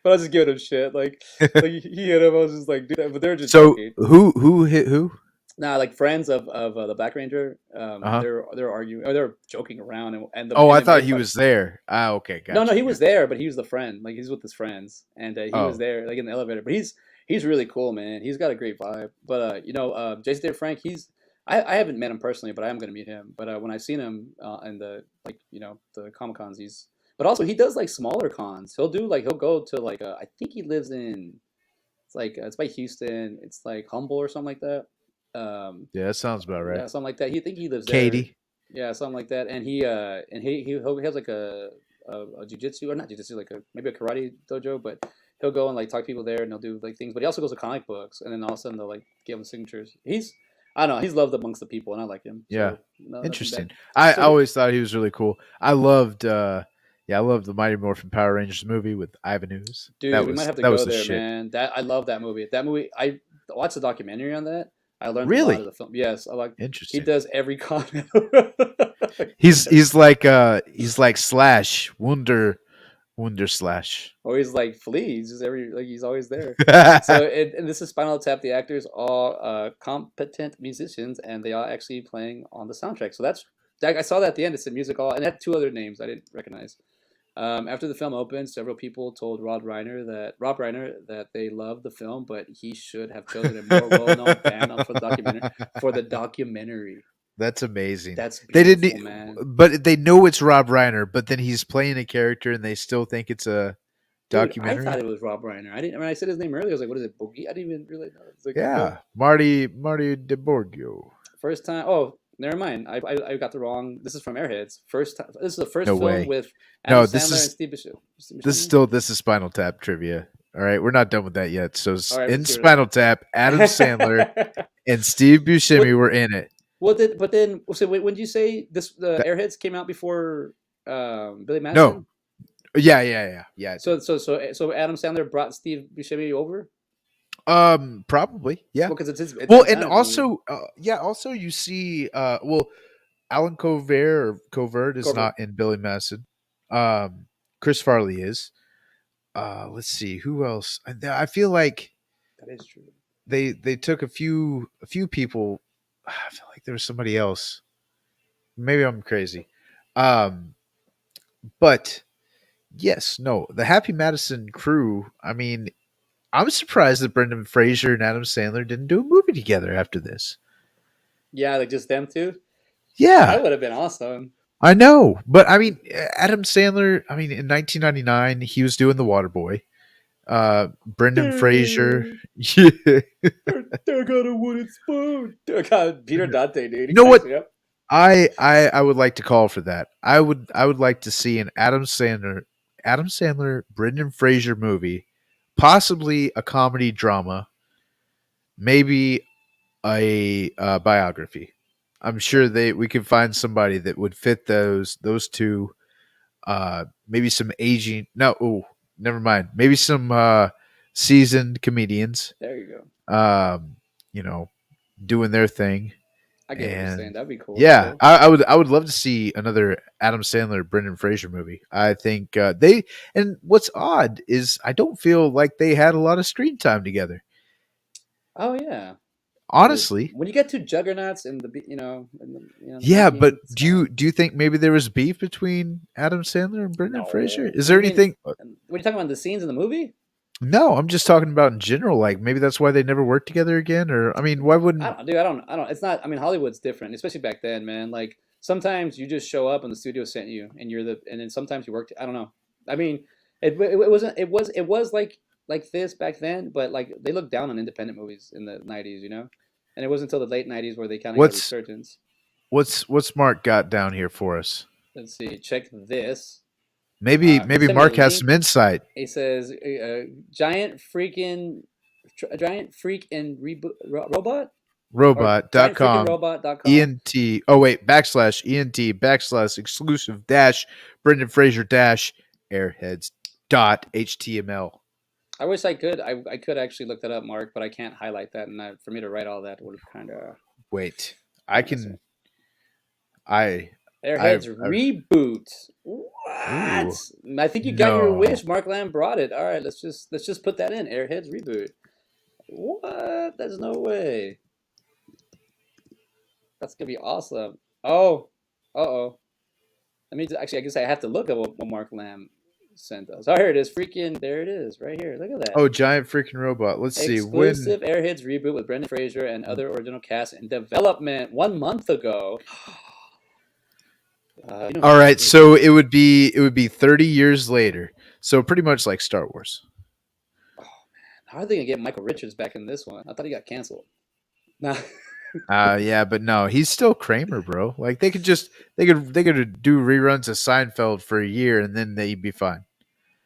but I was just giving him shit. Like he hit him. I was just like, dude, but they're just So joking. who hit who? Nah, like friends of the Black Ranger, Uh huh. they're arguing or they're joking around, and the Oh, I MMA thought he fight. was there. Ah, okay, No, gotcha, he was gotcha. there, but he was the friend. Like he's with his friends, and he was Oh, there, like in the elevator. But he's really cool, man. He's got a great vibe. But Jason David Frank, I haven't met him personally, but I am gonna meet him. But when I've seen him in the like the Comic Cons, but also he does like smaller cons. He'll go to like I think he lives in it's like it's by Houston. It's like Humble or something like that. yeah, that sounds about right. Yeah, something like that. He think he lives there. Katie. Yeah, something like that. And he has like a jujitsu or not jujitsu, like a maybe a karate dojo, but he'll go and like talk to people there and he'll do like things. But he also goes to comic books and then all of a sudden they'll like give him signatures. I don't know, he's loved amongst the people and I like him. Yeah, So no, nothing interesting. bad. I So always thought he was really cool. I loved the Mighty Morphin Power Rangers movie with Ivan Ooze. dude, we might have to That was go the there, shit. man. That I love that movie. That movie I watched the documentary on that. I learned a lot of Really the film. Yes, I like he interesting. does every con. He's like Slash Wunder Slash. Or he's like Flea. He's just he's always there. So and this is Spinal Tap. The actors all competent musicians, and they are actually playing on the soundtrack. So I saw that at the end. It said music all, and it had two other names I didn't recognize. After the film opened, several people told Rob Reiner that they loved the film, but he should have chosen a more well-known band for the documentary. For the documentary, That's amazing. that's They didn't, beautiful, man. but they know it's Rob Reiner, but then he's playing a character, and they still think it's a Dude, I thought documentary. it was Rob Reiner. I didn't. When I said his name earlier, I was like, "What is it, Boogie?" I didn't even really know. It's like, no, Yeah, Marty DeBorgio. first time. Oh, never mind. I got the wrong. This is from Airheads. First time. This is the first No film way. with Adam No, Sandler and Steve Buscemi. this is Spinal Tap trivia. All right, we're not done with that yet. So All right, in let's hear Spinal Tap, Adam Sandler it. and Steve Buscemi what? were in it. But then, so wait, when did you say this? The That- Airheads came out before Billy no, Madison. yeah. So Adam Sandler brought Steve Buscemi over. Probably, yeah. Well, because it's Well, Adam and Sandler's movie. also, also you see, Alan Covert is Cover. not in Billy Madison. Chris Farley is. Let's see who else. I feel like That is true. they took a few people. I feel like there was somebody else. Maybe I'm crazy. Um, but yes, no, the Happy Madison crew. I mean, I'm surprised that Brendan Fraser and Adam Sandler didn't do a movie together after this. Yeah, like just them two. That Yeah, would have been awesome. I know, but I mean, Adam Sandler. I mean, in 1999, he was doing The Waterboy. Brendan Fraser. Yeah. I got a wooden spoon. God, Peter Dante, dude, he You know cracks what? me up. I would like to call for that. I would like to see an Adam Sandler, Brendan Fraser movie, possibly a comedy drama, maybe a biography. I'm sure we could find somebody that would fit those two. Maybe some aging. No, never mind. Maybe some seasoned comedians. There you go. Um, you know, doing their thing. I get what you're saying. And That'd be cool. That'd be yeah, cool. I would love to see another Adam Sandler Brendan Fraser movie. I think they and what's odd is I don't feel like they had a lot of screen time together. Oh yeah. Honestly, When you get to Juggernauts and the yeah, but making do stuff. you think maybe there was beef between Adam Sandler and Brendan Fraser? No. Is What do there you mean? anything? What are you talking about? The scenes in the movie? No, I'm just talking about in general. Like maybe that's why they never worked together again. Or I mean, why I wouldn't? don't, dude. I don't. It's not. I mean, Hollywood's different, especially back then, man. Like sometimes you just show up and the studio sent you, and and then sometimes you worked. I don't know. I mean, it wasn't. It was like this back then, but like they looked down on independent movies in the '90s, and it wasn't until the late '90s where they kind of got a What's resurgence. what's Mark got down here for us? Let's see. Check this. He Maybe sent me a Mark has link. some insight. It says giant freak and reboot robot or Robot.com giantfreakingrobot.com. ENT. Oh wait, /ENT exclusive dash Brendan Fraser dash Airheads dot HTML. I wish I could. I could actually look that up, Mark, but I can't highlight that, and for me to write all that would have kind of. Wait, I can. I Airheads I Reboot. What? ooh I think you got your no. wish. Mark Lamb brought it. All right, let's just put that in. Airheads Reboot. What? There's no way. That's gonna be awesome. Oh, oh. I mean, actually, I guess I have to look at what Mark Lamb sent us. Oh, here it is. Freaking, there it is, right here. Look at that. Oh, giant freaking robot. Let's see when. Exclusive Airheads Reboot with Brendan Fraser and other original cast in development 1 month ago. All right, so it would be 30 years later. So pretty much like Star Wars. How are they gonna get Michael Richards back in this one? I thought he got canceled. Nah. Yeah, but no, he's still Kramer, bro. Like they could do reruns of Seinfeld for a year and then they'd be fine.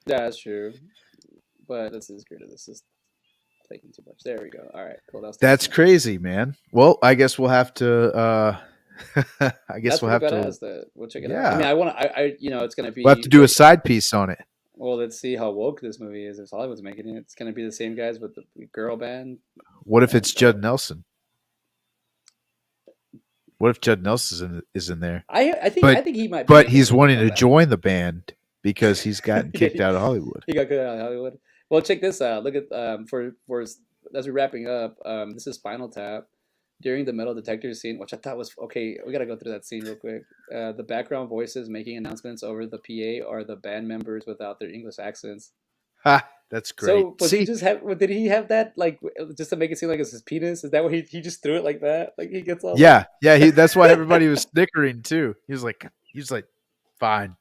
Yeah, that's true. But this is good. This is taking too much. There we go. All right, cool. That was That's too much. crazy, man. Well, I guess we'll have to I guess That's we'll pretty have to badass. That we'll check it out. I mean, yeah. I want to. It's gonna We'll have be. to do a side piece on it. Well, let's see how woke this movie is. If Hollywood's making it, it's gonna be the same guys with the girl band. What if it's And Judd Nelson? What if Judd Nelson is in there? I think he might be But making he's wanting a to comeback. join the band because he's gotten Yeah, kicked out of Hollywood. he got good out of Hollywood. Well, check this out. Look at for as we're wrapping up. This is Spinal Tap during the metal detector scene, which I thought was okay. We gotta go through that scene real quick. The background voices making announcements over the PA are the band members without their English accents. Ha, that's great. So was he just have? Did he have that like just to make it seem like it's his penis? Is that what he just threw it like that? Like he gets all like. Yeah, that's why everybody was snickering too. He was like, fine.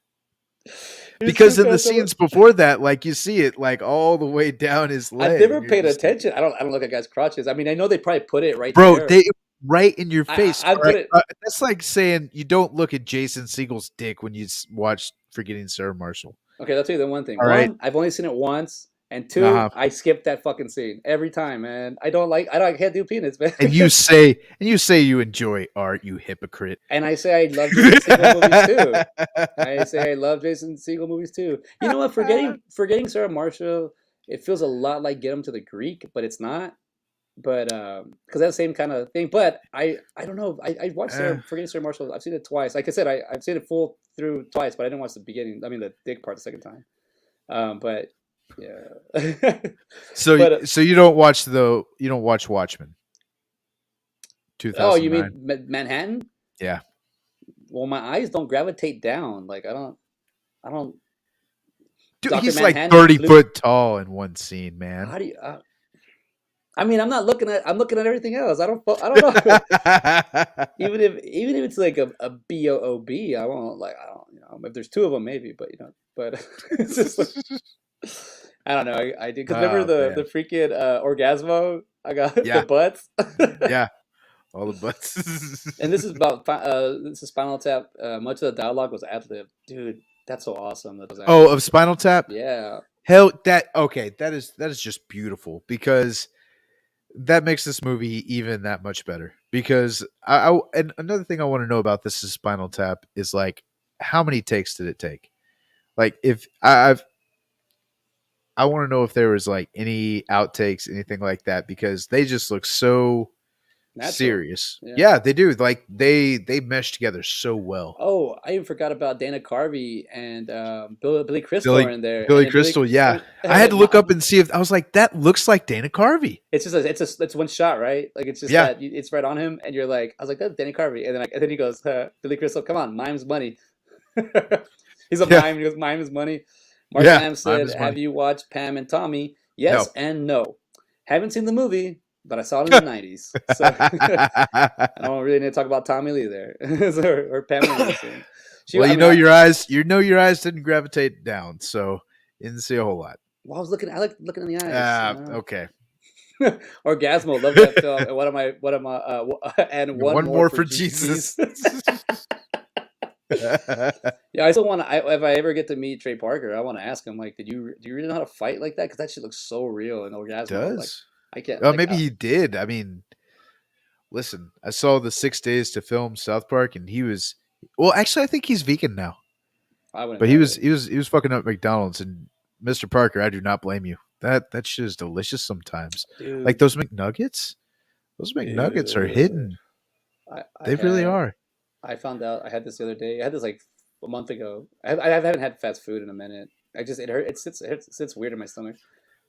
He's Because so in the comfortable. scenes before that, like you see it like all the way down his leg. I've never and you're paid just like, attention. I don't look at guys' crotches. I mean, I know they probably put it right bro, there. they right in your face. I all put right? it. That's like saying you don't look at Jason Segel's dick when you watch Forgetting Sarah Marshall. Okay, I'll tell you the one thing. All right. One, I've only seen it once, and two, Uh-huh. I skipped that fucking scene every time, man. I can't do penis, man. And you say you enjoy art, you hypocrite. And I say I love Jason Segel movies too. I say I love Jason Segel movies too. You know what? Forgetting Sarah Marshall, it feels a lot like Get Him to the Greek, but it's not. But because that's the same kind of thing. But I don't know. I watched Forgetting Sarah Marshall. I've seen it twice. Like I said, I've seen it full through twice, but I didn't watch the beginning. I mean, the dick part the second time. But yeah. So But so you don't watch Watchmen oh, you 2009? mean Manhattan? Yeah. Well, my eyes don't gravitate down. Like I don't. Dude, Dr. he's Manhattan like 30 Blue- foot tall in one scene, man. How do you? I mean, I'm looking at everything else. I don't know. Even if it's like a BOOB, I won't like. I don't, if there's two of them, maybe, but but it's just like, I don't know. I did because remember Oh the man. freaking Orgasmo? I got the Yeah. butts. Yeah. All the butts. And this is Spinal Tap. Much of the dialogue was ad lib, dude. That's so awesome. That was ad Oh, lib. of Spinal Tap? Yeah, Hell, that is just beautiful because that makes this movie even that much better. Because and another thing I want to know about this is Spinal Tap is like how many takes did it take? Like if I want to know if there was like any outtakes, anything like that, because they just look so natural. serious. Yeah. Yeah, they do. Like they mesh together so well. Oh, I even forgot about Dana Carvey and Billy Crystal Billy are in there, and Billy then Crystal, yeah. I had to look Mom. up and see if I was like, that looks like Dana Carvey. It's just it's one shot, right? Like it's just Yeah, that it's right on him, and you're like, I was like, that's Danny Carvey, and then he goes, Billy Crystal, come on, mime's money. He's a yeah, mime. He goes, mime is money. Mark yeah. Lamb Time said, is have money. you watched Pam and Tommy? No. Yes and no. Haven't seen the movie, but I saw it in the '90s, so I don't really need to talk about Tommy Lee there or Pamela Lee. So she, Well, I mean, I, your eyes didn't gravitate down, so you didn't see a whole lot. well, I like looking in the eyes. Okay. Orgasmo, love that film. And what am I, and one One more more for for Jesus. Jesus. Yeah, I still want to. If I ever get to meet Trey Parker, I want to ask him like, do you really know how to fight like that? Because that shit looks so real in Orgasmo. Like, Does. I can't. Oh, Like, maybe he did. I mean, listen, I saw the 6 days to film South Park, and he was. Well, actually, I think he's vegan now. I wouldn't But doubt it, he was fucking up McDonald's, and Mr. Parker, I do not blame you. That shit is delicious sometimes. Like dude. those McNuggets. Those McNuggets are Dude, hidden. I They really had. are. I found out I had this the other day. I had this like a month ago. I haven't had fast food in a minute. I just it hurt. It sits weird in my stomach.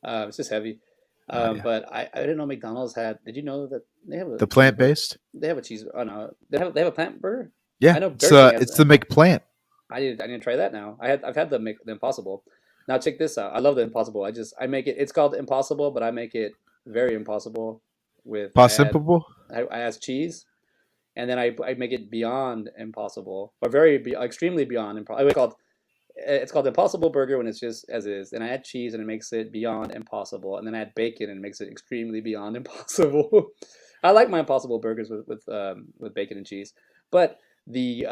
It's just heavy. Oh yeah. But I didn't know McDonald's had. Did you know that they have a The plant cheeseburger? based. They have a cheese. Oh no, they have a plant burger. Yeah, I know Burger King has it's the that. McPlant. I need to try that now. I've had the Impossible. Now check this out. I love the Impossible. I make it. It's called Impossible, but I make it very impossible. With Possible. I add cheese, and then I make it beyond impossible or extremely beyond impossible. It's called Impossible Burger when it's just as is. And I add cheese and it makes it beyond impossible, and then I add bacon and it makes it extremely beyond impossible. I like my Impossible burgers with bacon and cheese, but the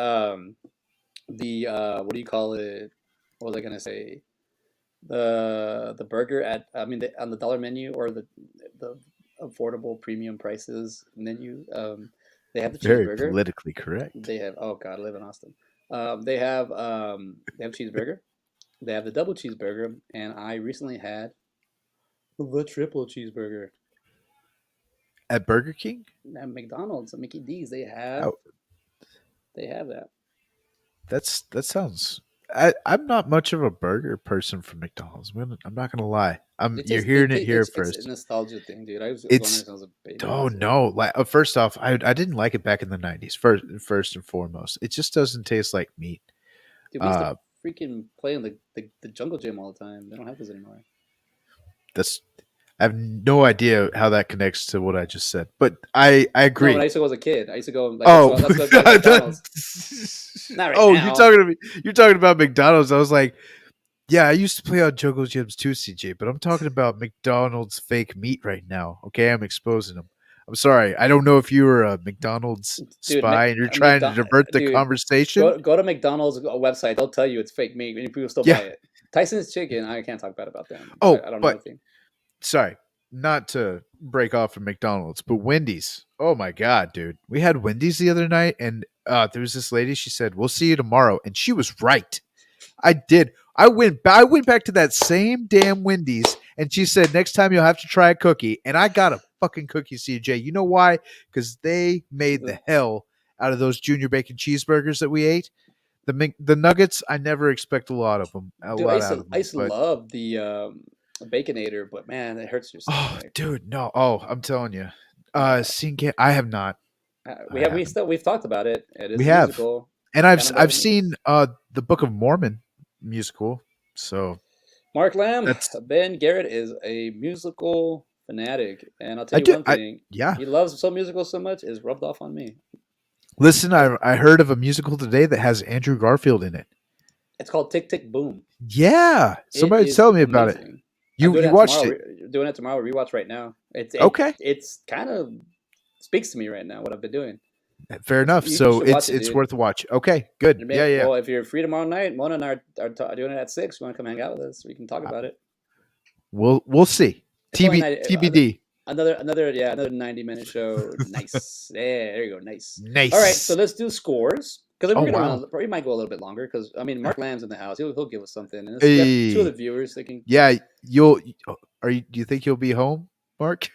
what do you call it? What was I gonna say? The burger at on the dollar menu or the affordable premium prices menu. They have the Very cheeseburger. politically correct. They have, oh god, I live in Austin. They have cheeseburger. They have the double cheeseburger, and I recently had the triple cheeseburger At Burger King? at McDonald's, at Mickey D's. Oh, They have that. that sounds. I'm not much of a burger person from McDonald's. I'm not gonna lie. You're hearing it here It's a first. nostalgia thing, dude. I was going there It's since I was a baby. oh So. no! Like first off, I didn't like it back in the '90s. First and foremost, it just doesn't taste like meat. Dude, we used to Uh, freaking play in the jungle gym all the time. They don't have those anymore. that's I have no idea how that connects to what I just said, but I No, when I agree. used to go as a kid, I used to go like Oh, let's go to McDonald's. Not right oh, now. you're talking about McDonald's. I was like, yeah, I used to play on Jungle Gyms too, CJ, but I'm talking about McDonald's fake meat right now. Okay, I'm exposing them. I'm sorry. I don't know if you were a McDonald's Dude, spy and you're trying to divert the dude, conversation. go to McDonald's website. They'll tell you it's fake meat, and people still buy Yeah. it. Tyson's Chicken. I can't talk bad about them. Oh, I don't know but anything. sorry, not to break off from McDonald's, but Wendy's. Oh my god, dude. We had Wendy's the other night and there was this lady, she said, "We'll see you tomorrow." And she was right. I did. I went back to that same damn Wendy's and she said, "Next time you'll have to try a cookie." And I got a fucking cookie, CJ. You know why? Cuz they made the hell out of those junior bacon cheeseburgers that we ate. The nuggets, I never expect a Dude, lot out of I them, used to but love the Baconator, but man, it hurts your oh, stomach. dude, no. Oh, I'm telling you. Yeah. Seen can I have not. I haven't. We've talked about it. It is We a have. musical. And Kind of I've better. seen the Book of Mormon musical. So Mark Lamb, that's Ben Garrett is a musical fanatic. And I'll I tell you do. one thing: Yeah. he loves some musicals so much, it's rubbed off on me. Listen, I heard of a musical today that has Andrew Garfield in it. It's called Tick Tick Boom. Yeah, It somebody's is telling me about it. amazing. I'm You doing you that watched tomorrow. it? Doing it tomorrow. Rewatch right now. Okay, It's kind of speaks to me right now what I've been doing. fair enough. You So should watch it, it's dude. worth a watch. Okay, good. Yeah, yeah. Well, if you're free tomorrow night, Mona and I are doing it at 6. You want to come hang out with us? We can talk about it. We'll see. It's only TBD. another 90-minute show. Nice. Yeah, there you go. Nice. Nice. All right, so let's do scores because Oh, we're gonna wow. we might go a little bit longer because I mean Mark Lamb's in the house. He'll give us something. And we have two of the Hey, viewers. They can. yeah, do you think you'll be home, Mark?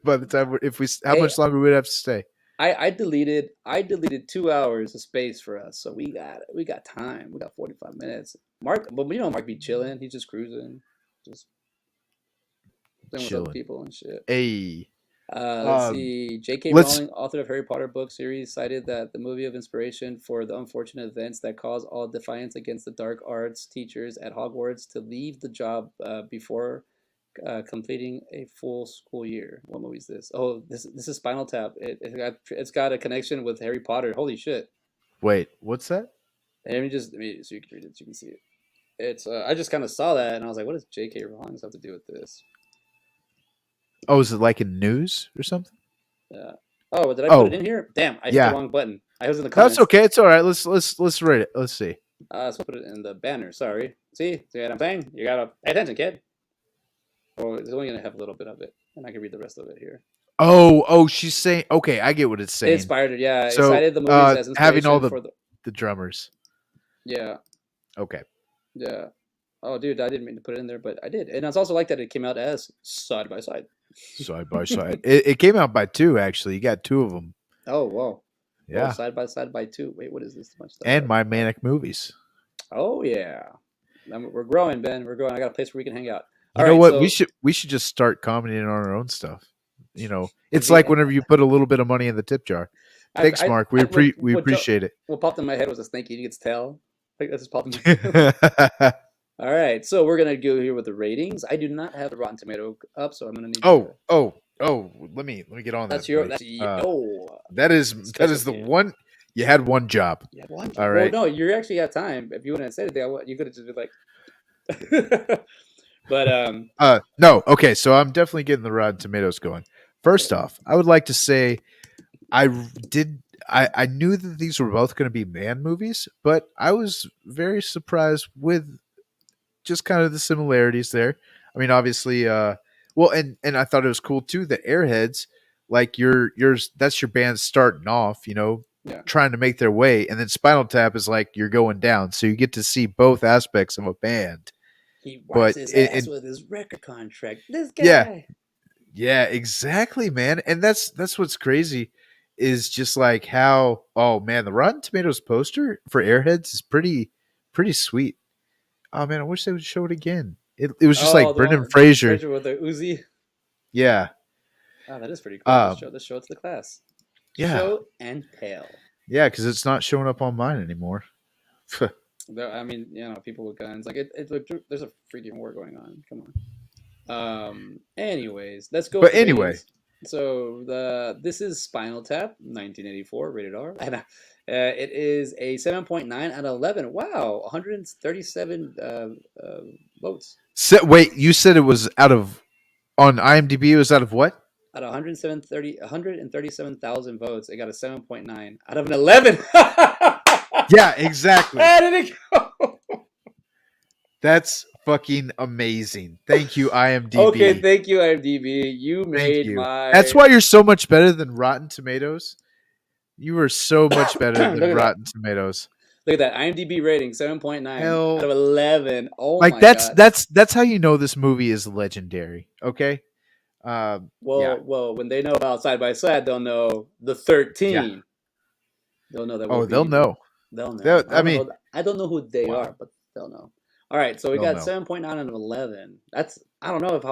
By the time how Hey, much longer we'd have to stay? I deleted 2 hours of space for us, so we got time. We got 45 minutes. Mark, but you know Mark be chilling. He's just cruising, just playing with other Chilling. people and shit. Hey, Let's um, see. J.K. let's. Rowling, author of Harry Potter book series, cited that the movie of inspiration for the unfortunate events that caused all defiance against the dark arts teachers at Hogwarts to leave the job before completing a full school year. What movie is this? Oh, this is Spinal Tap. It's got a connection with Harry Potter. Holy shit! Wait, what's that? Let me so you can read it. So you can see it. It's I just kind of saw that and I was like, what does J.K. Rowling have to do with this? Oh, is it like in news or something? Yeah. Oh, did I Oh, put it in here? Damn, I hit yeah. the wrong button. I was in the comments. That's okay. It's all right. Let's rate it. Let's see. So put it in the banner. Sorry. See what I'm saying? You gotta pay attention, kid. Well, it's only gonna have a little bit of it, and I can read the rest of it here. Oh, she's saying. Okay, I get what it's It saying. inspired it, yeah. It So, cited the movies as having inspiration all for the drummers. yeah, Okay. yeah. Oh, dude, I didn't mean to put it in there, but I did, and it's also like that it came out as side by side. Side by side. It came out by two, actually. You got two of them. Oh, whoa. Yeah. Oh, side by two. Wait, what is this much stuff? And My Manic Movies. Oh yeah, we're growing, Ben. We're growing. I got a place where we can hang out. You know what? We should just start commenting on our own stuff. You know, it's like whenever you put a little bit of money in the tip jar. Thanks, Mark. We appreciate it. What popped in my head was a snake eating its tail. I think that's just popped in my head. All right, so we're gonna go here with the ratings. I do not have the Rotten Tomato up, so I'm gonna need. Oh! Let me get on that. That is the one. You had one job. You had one. All right. Well, no, you actually have time. If you wouldn't have said it, you could have just been like. But no. Okay, so I'm definitely getting the Rotten Tomatoes going. First off, I would like to say I knew that these were both going to be man movies, but I was very surprised with just kind of the similarities there. I mean, obviously, well, and I thought it was cool too that Airheads, like yours, that's your band starting off, trying to make their way, and then Spinal Tap is like you're going down, so you get to see both aspects of a band. He wipes his ass with his record contract. This guy. Yeah, exactly, man. And that's what's crazy is just like how the Rotten Tomatoes poster for Airheads is pretty sweet. Oh man, I wish they would show it again. It was just like Brendan Fraser with the Uzi. Yeah. Oh, that is pretty cool. Let's show it to the class. Yeah. Show and tell. Yeah, because it's not showing up on mine anymore. I mean, people with guns. Like there's a freaking war going on. Come on. Anyways, let's go. But anyway, so this is Spinal Tap, 1984, rated R, and it is a 7.9 out of 11. Wow, 137 votes. Wait, you said it was on IMDb? It was out of what? Out of 137,000 votes, it got a 7.9 out of an 11. Yeah, exactly. How did it go? That's fucking amazing. Thank you, IMDb. Okay, thank you, IMDb. You made my... That's why you're so much better than Rotten Tomatoes. You are so much better than Rotten Tomatoes. Look at that. IMDb rating, 7.9 out of 11. Oh, like my God. that's how you know this movie is legendary, okay? Well, when they know about Side by Side, they'll know the 13. Yeah. They'll know that. They'll know. They'll know. I don't know who they are, but they'll know. All right, so we got 7.9 out of 11. That's I don't know if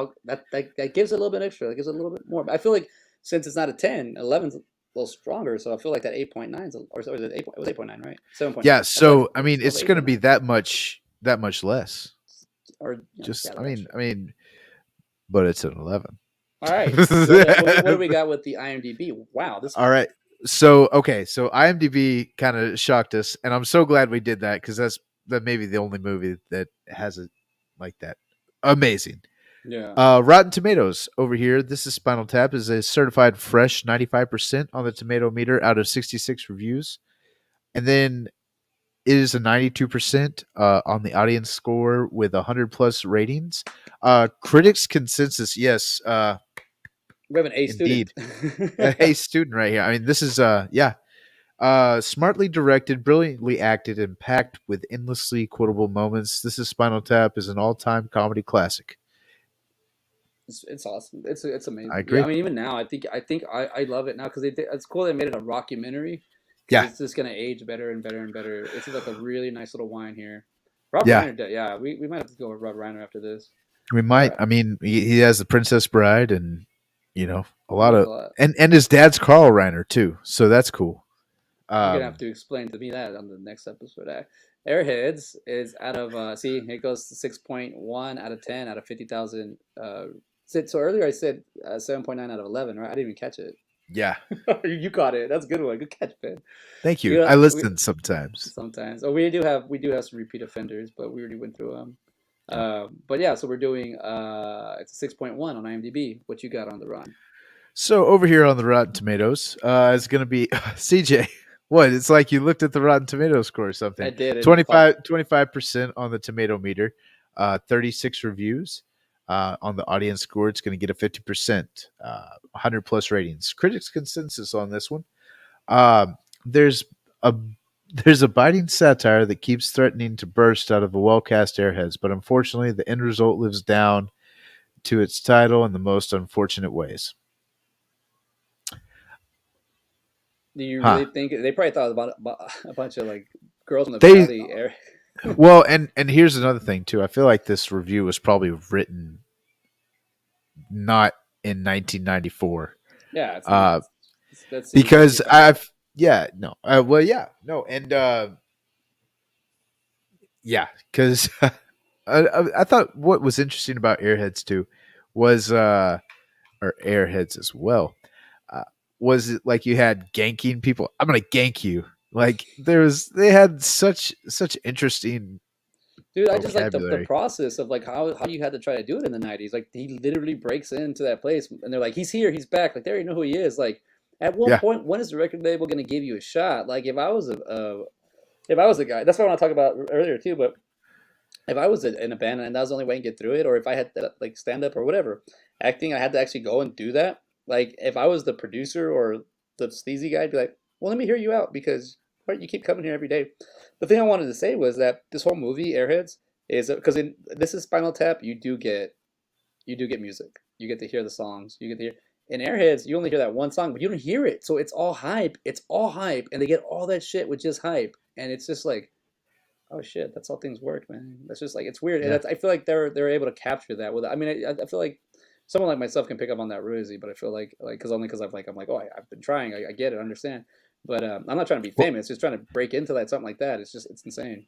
that gives it a little bit extra. That gives it a little bit more. But I feel like since it's not a 10, 11's a little stronger. So I feel like that 8.9 is, or was it 8? It was 8.9, right? 7.9. Yeah. So I mean, it's going to be that much less. Or just I mean, but it's an 11. All right. What do we got with the IMDb? Wow, this All right. So okay, so IMDb kind of shocked us, and I'm so glad we did that because that may be the only movie that has it like that. Amazing. yeah. Rotten Tomatoes over here. This is Spinal Tap is a certified fresh 95% on the tomato meter out of 66 reviews, and then it is a 92% on the audience score with 100 plus ratings. Critics consensus, yes, We have an A student. indeed. Hey, student, right here. I mean, this is yeah. Smartly directed, brilliantly acted, and packed with endlessly quotable moments. This is Spinal Tap is an all-time comedy classic. It's awesome. It's I amazing. Yeah, I agree. mean, even now, I love it now because it's cool they made it a rockumentary because Yeah, it's just gonna age better and better and better. It's just like a really nice little wine here. Rob yeah. Reiner, yeah, we might have to go with Rob Reiner after this. We All might. right, I mean, he has the Princess Bride, and a he lot does a of lot. and his dad's Carl Reiner too. So that's cool. You're gonna have Um, to explain to me that on the next episode. Airheads is out of see it goes to 6.1 out of 10 out of 50,000. So earlier I said 7.9 out of 11, right? I didn't even catch it. yeah. You caught it. That's a good one. Good catch, Ben. Thank We you. I got we listen sometimes. sometimes. Oh, we do have some repeat offenders, but we already went through them. But yeah, so we're doing it's a 6.1 on IMDb. What you got on the run? So over here on the Rotten Tomatoes, it's going to be CJ. What? It's like you looked at the Rotten Tomato score or I something. did, and it popped. 25% on the tomato meter, 36 reviews. On the audience score, it's going to get a 50%, 100 plus ratings. Critics consensus on this one. There's a there's a biting satire that keeps threatening to burst out of a well-cast Airheads, but unfortunately, the end result lives down to its title in the most unfortunate ways. Do you Huh. really think they probably thought about a bunch of like girls in the They valley air? well, and here's another thing too. I feel like this review was probably written not in 1994, Yeah, it's not. uh, That seems because 65. and yeah, because I thought what was interesting about Airheads too was or Airheads as well uh, was it like you had ganking people. I'm gonna gank you. Like they had such interesting Dude, I just like the vocabulary. process of like how you had to try to do it in the 90s. Like he literally breaks into that place and they're like, he's here, he's back. Like they already know who he is. Like at one Yeah, point, when is the record label going to give you a shot? Like if I was a guy, that's what I want to talk about earlier too. But if I was in a band and that was the only way I can get through it, or if I had to like stand up or whatever, acting, I had to actually go and do that. Like if I was the producer or the sleazy guy, I'd be like, well, let me hear you out because right, you keep coming here every day. The thing I wanted to say was that this whole movie, Airheads, is because in this is Spinal Tap, you do get music. You get to hear the songs. You get to hear in Airheads, you only hear that one song, but you don't hear it. So it's all hype. It's all hype, and they get all that shit with just hype, and it's just like oh shit, that's how things work, man. That's just like it's weird, and yeah. I feel like they're able to capture that with. I mean, I feel like someone like myself can pick up on that real easy, but I feel like because I'm like oh I've been trying, I get it, I understand, but I'm not trying to be Well, famous, just trying to break into that something like that. It's insane.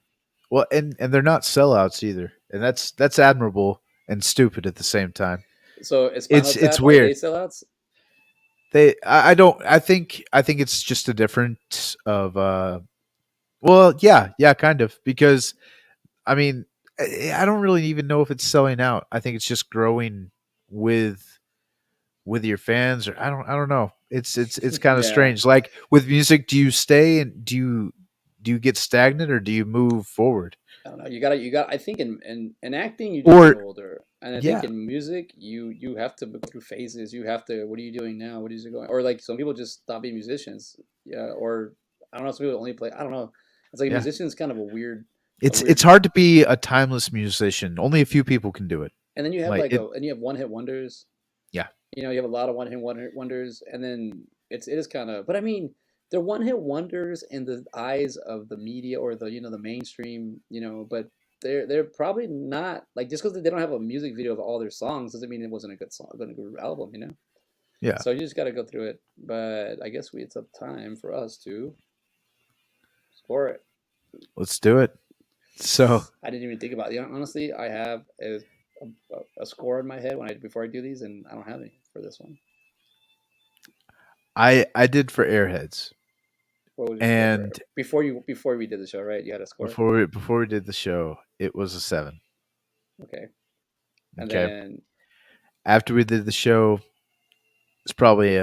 and they're not sellouts either, and that's admirable and stupid at the same time. So is Spinal It's Tap are they weird. sellouts? I don't. I think it's just a difference of well, yeah, kind of because I mean I don't really even know if it's selling out. I think it's just growing with your fans, or I don't know. It's kind of Yeah. strange. Like with music, do you stay and do you get stagnant or do you move forward? I don't know. You got. I think in acting you just get Or older, and I think yeah, in music you have to go through phases. You have to. What are you doing now? What is it going? Or like some people just stop being musicians. Yeah. Or I don't know. Some people only play. I don't know. It's like a yeah. musician is kind of a It's weird. hard to be a timeless musician. Only a few people can do it. And then you have Like like it. and you have one hit wonders. Yeah, You have a lot of one hit wonders, and then it is kind of. But I mean, they're one hit wonders in the eyes of the media or the mainstream. But they're probably not like just because they don't have a music video of all their songs doesn't mean it wasn't a good song, a good album. yeah. So you just got to go through it. But I guess it's up time for us to score it. Let's do it. So I didn't even think about it. Honestly, I have a score in my head before I do these, and I don't have any. for this one? I did for Airheads, What was your score for and before we did the show? Right, you had a score. before we did the show, it was a 7. Okay, and Okay. then After we did the show, it's probably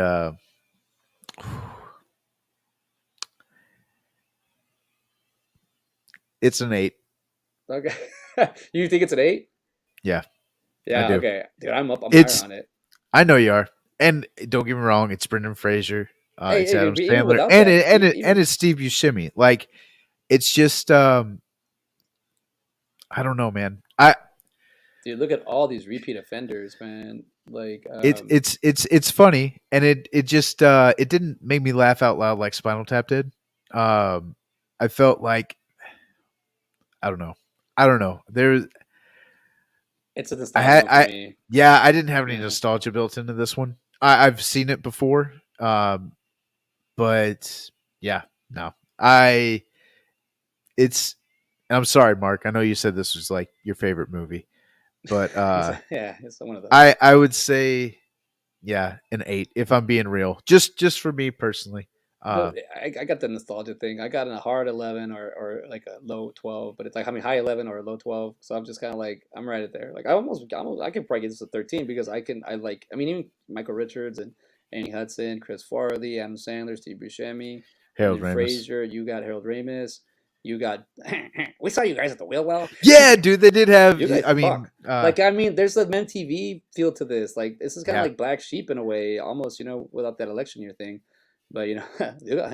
it's an 8. okay, you think it's an 8? Yeah, I Yeah, do. okay, dude, I'm higher It's on it. I know you are, and don't get me wrong, it's Brendan Fraser, Hey, it's hey, Adam dude, even Sandler, without and that, and even it's Steve Buscemi. Like, it's just I don't know, man. dude, look at all these repeat offenders, man. Like, It's funny, and it just it didn't make me laugh out loud like Spinal Tap did. I felt like I don't know. I don't know. There's it's a I nostalgia had one for I me. yeah, I didn't have any Yeah, nostalgia built into this one. I've seen it before. But yeah, no. I it's I'm sorry, Mark. I know you said this was like your favorite movie, but yeah, it's one of those. I would say yeah, an 8 if I'm being real. Just for me personally. Well, Uh I got the nostalgia thing. I got in a hard 11 or like a low 12, but it's like I mean high 11 or a low 12. So I'm just kind of like I'm right there. Like I almost I could probably get this a 13 because I like I mean even Michael Richards and Annie Hudson, Chris Farley, Adam Sandler, Steve Buscemi, Harold Brendan Ramis. Fraser. You got Harold Ramis. You got we saw you guys at the wheel well. Yeah, dude, they did have You guys I fuck. mean, Like I mean, there's an MTV feel to this. Like this is kind of yeah. like Black Sheep in a way, almost. You know, without that election year thing. But you know,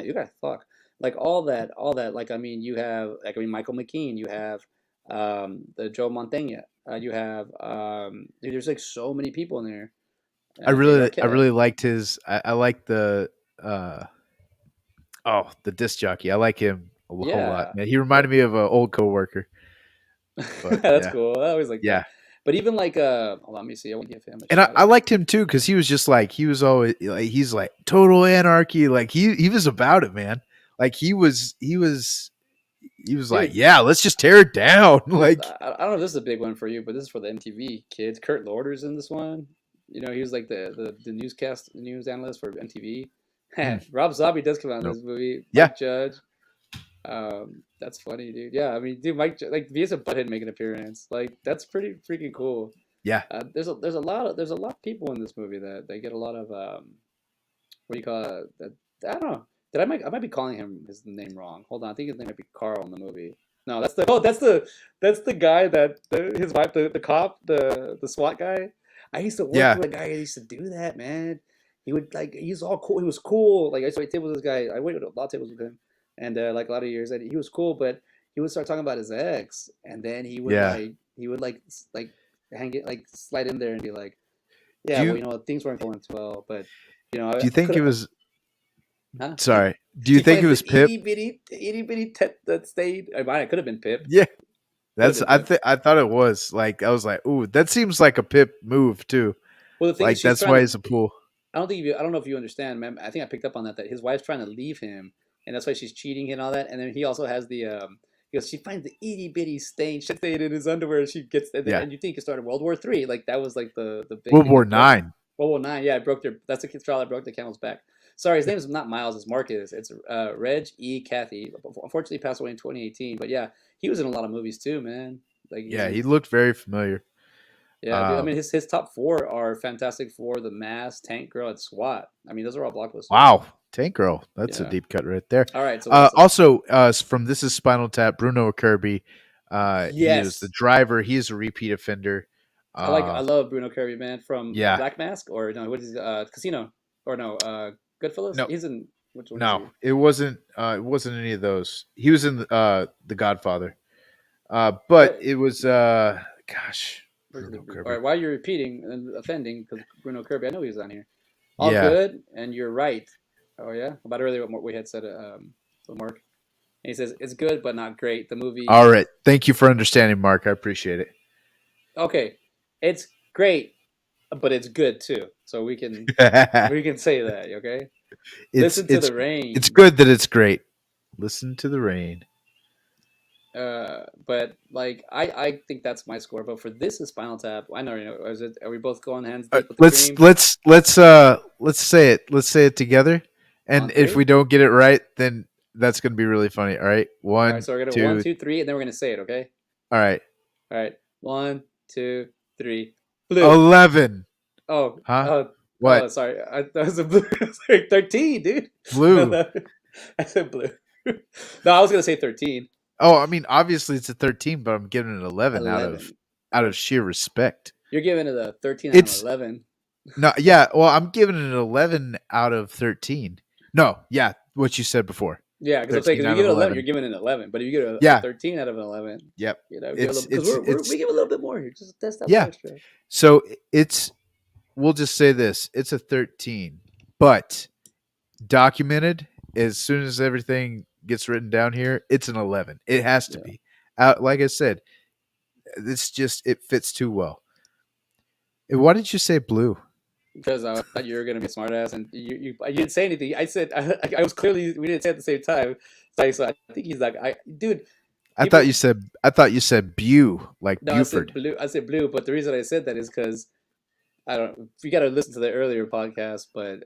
you got fuck. Like all that. Like I mean, you have like I mean Michael McKean. You have the Joe Montana. You have dude, there's like so many people in there. David I Arquette. really liked his I like the uh the disc jockey. I like him a whole lot. Yeah, Man, he the, reminded me of an old coworker. But that's yeah. cool. I always like that. Yeah. But even like hold on, let me see. I want to give him a And shout I out. liked him too because he was just like he was always like he's like total anarchy. Like he was about it, man. Like he was like, Dude, yeah, let's just tear it down. this Like, I don't know if this is a big one for you, but this is for the MTV kids. Kurt Loder's in this one. You know, he was like the news analyst for MTV. hmm, Rob Zombie does come out in nope. this movie. Yeah, Mike Judge. That's funny, dude. Yeah, I mean, dude, like Beavis and Butthead make an appearance. Like that's pretty freaking cool. yeah. There's a lot of people in this movie that they get a lot of what do you call it? I don't know. I might be calling him his name wrong. Hold on, I think his name might be Carl in the movie. No, that's the guy that his wife the cop the SWAT guy. I used to work Yeah. with a guy that used to do that, man. He would like he's all cool. He was cool. Like I used to wait tables with this guy. I waited a lot of tables with him, and like a lot of years, and he was cool. But he would start talking about his ex, and then Yeah. he would like hang it like slide in there and be like, Do yeah, well, you you know, things weren't going well, but you know, do you I think could it have. was Huh? sorry. Do you He think it finds the was Pip? itty bitty tet that stayed. It could have been Pip. Yeah. Could have That's been Pip. I thought it was. Like I was like, ooh, that seems like a Pip move too. Well, the thing is, Like she's that's trying why to. he's a pool. I don't know if you understand, man. I think I picked up on that his wife's trying to leave him, and that's why she's cheating and all that. And then he also has the because she finds the itty bitty shit stain in his underwear. And she gets Yeah. and you think it started World War III. Like that was like the big World thing War that broke Nine. World War Nine. Yeah, it broke their. That's the straw that broke the camel's back. Sorry, his name is not Miles. It's Marcus. It's Reg E. Kathy. Unfortunately, he passed away in 2018. But yeah, he was in a lot of movies too, man. Like he's Yeah, in he looked very familiar. yeah, dude. I Um mean, his top four are Fantastic Four, The Mask, Tank Girl, and SWAT. I mean, those are all blockbusters. wow. Tank Girl. That's a Yeah. deep cut right there. All right. So what else? Also, from This Is Spinal Tap, Bruno Kirby. He is the Yes, driver. He is a repeat offender. I Uh, love Bruno Kirby, man, from yeah. Black Mask or no, what is Casino or no, Goodfellas. No, He's in which one is no, he? it wasn't any of those. He was in the Godfather. But But it was gosh, Bruno all right, Kirby. while you're repeating and offending, because Bruno Kirby, I know he was on here. All Yeah. good, and you're right. Oh yeah, about earlier what we had said. To Mark, and he says it's good but not great. The movie, All right. Thank you for understanding, Mark. I appreciate okay, it's great, but it's good too. So it. we can say that. Okay, it's listen to it's the rain. it's good that it's great. Listen to the rain. But like I think that's my score. But for this is Spinal Tap. I know, is it? Are we both going hands deep with the let's cream? let's say it. Let's say it together. On And if three. we don't get it right, then that's gonna be really funny. All right, All right, one, so we're gonna one, two. two, three, and then we're gonna say it. Okay. All right, All right. 1, 2, 3. Blue. 11. Oh. Huh? Oh. What? Sorry. That was a blue. Sorry, 13, dude. No, Blue. no. I said blue. No, I was gonna say 13. Oh, I mean, obviously it's a 13, but I'm giving it 11 11. out of sheer respect. You're giving it a 13 out of It's 11. no, yeah. Well, I'm giving it an 11 out of 13. No, yeah, what you said before. Yeah, because I'm saying 13 because if out you of give it 11, 11. you're giving it an 11. But if you get a Yeah. 13 out of an 11, Yep. give a It's little because we give a little bit more here. Just that's that yeah. extra. So we'll just say this. It's a 13, but documented as soon as everything gets written down here, it's an 11. It has to be. Like I said, it fits too well. Why did you say blue? Because I thought you were gonna be a smartass, and you didn't say anything. I said I was clearly we didn't say it at the same time. So I think he's like dude. I thought you said Bew, like No, Buford. I said blue, but the reason I said that is because I don't. You got to listen to the earlier podcast, but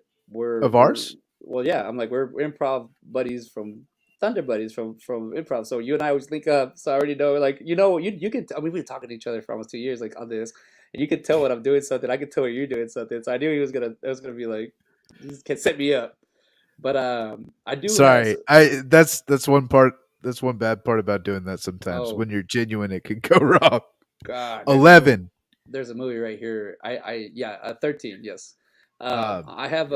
Of ours? well, yeah, I'm like we're improv buddies from Thunder buddies from improv. So you and I always link up. So I already know, like you can. I mean, we've been talking to each other for almost 2 years, like on this, and you could tell when I'm doing something. I could tell when you're doing something. So I knew he was gonna. It was gonna be like, he can set me up. But I do. Sorry, that's one part. That's one bad part about doing that. Sometimes Oh when you're genuine, it can go wrong. God, 11. There's a movie right here. Yeah, 13. Yes. Um, I have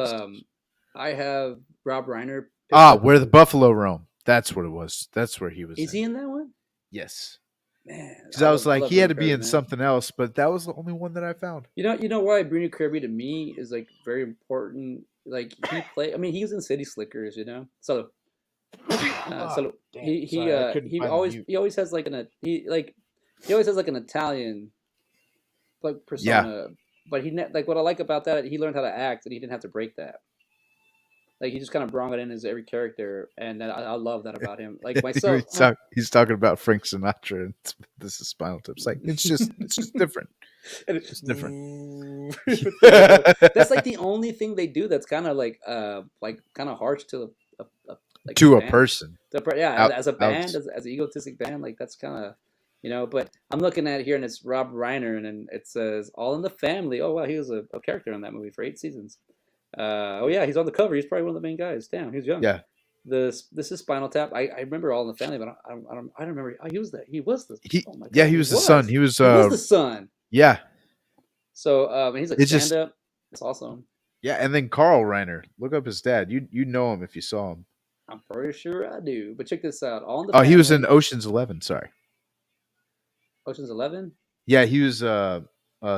Rob Reiner picked up. Where the buffalo roam. That's what it was. That's where he was. Is he in that one? Yes. Man, Because I was like, he had to be Bruno in Kirby, man. something else, but that was the only one that I found. You know why Bruno Kirby to me is like very important. Like I mean, he was in City Slickers, So, he always has like he always has like an Italian like persona, but like what I like about that, he learned how to act and he didn't have to break that. Like he just kind of brought it in as every character, and I love that about him. Like myself, He's talking about Frank Sinatra, and this is Spinal Tap. It's like it's just different. It's different. That's like the only thing they do that's kind of like kind of harsh to like to a band. person. As a band, as an egotistic band, like that's kind of But I'm looking at it here, and it's Rob Reiner, and it says All in the Family. Oh wow, he was a character in that movie for 8 seasons. Oh yeah, he's on the cover. He's probably one of the main guys. Damn, he's young. Yeah. This is Spinal Tap. I remember All in the Family, but I don't remember. Oh, he was the. He was the. Oh my God, yeah, he was the son. He was the son. Yeah. So he's like stand up. It's awesome. Yeah, and then Carl Reiner. Look up his dad. You know him if you saw him. I'm pretty sure I do. But check this out. All in the Family. He was in Ocean's 11. Sorry. Ocean's 11. Yeah, he was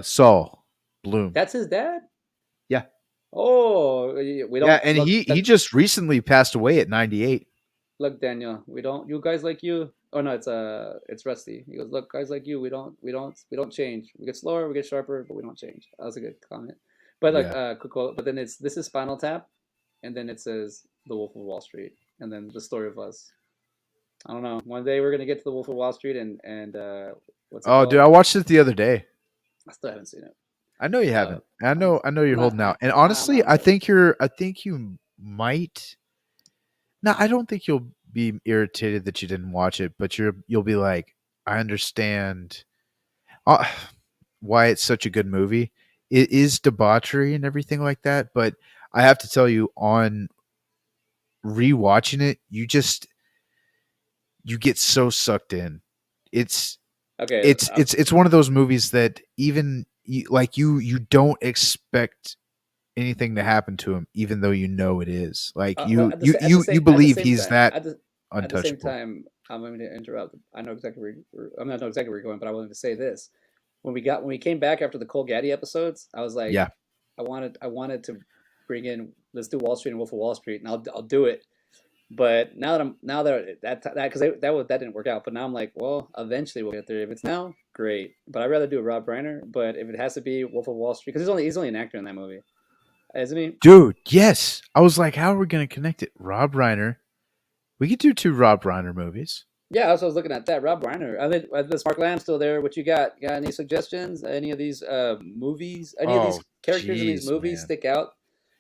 Saul Bloom. That's his dad. Yeah. Oh, we don't. Yeah, and he just recently passed away at 98. Look, Daniel, we don't. You guys like you. Oh no, it's Rusty. He goes, look, guys like you, we don't change. We get slower, we get sharper, but we don't change. That was a good comment. But quick quote. But then this is Spinal Tap, and then it says The Wolf of Wall Street, and then the story of us. I don't know. One day we're gonna get to The Wolf of Wall Street, and what's it called? Dude, I watched it the other day. I still haven't seen it. I know you haven't. I know you're holding out. And honestly, I think you might. No, I don't think you'll be irritated that you didn't watch it, but you'll be like, I understand why it's such a good movie. It is debauchery and everything like that, but I have to tell you, on rewatching it, you get so sucked in. It's one of those movies that even you don't expect anything to happen to him, even though you know it is. Like you believe he's that untouchable. At the same time, I'm going to interrupt. I know exactly I'm not know exactly where you're going, but I wanted to say this. When we came back after the Cole Gaddy episodes, I was like, yeah, I wanted to bring in, let's do Wall Street and Wolf of Wall Street, and I'll do it. But now that because that didn't work out. But now I'm like, well, eventually we'll get there. If it's now, great. But I'd rather do a Rob Reiner. But if it has to be Wolf of Wall Street, because he's only an actor in that movie, isn't he? Dude, yes. I was like, how are we going to connect it? Rob Reiner. We could do 2 Rob Reiner movies. Yeah, I was looking at that. Rob Reiner. I think this Mark Lamb still there. What you got? Got any suggestions? Any of these movies? Any of these Oh, characters in these jeez, movies man. stick out?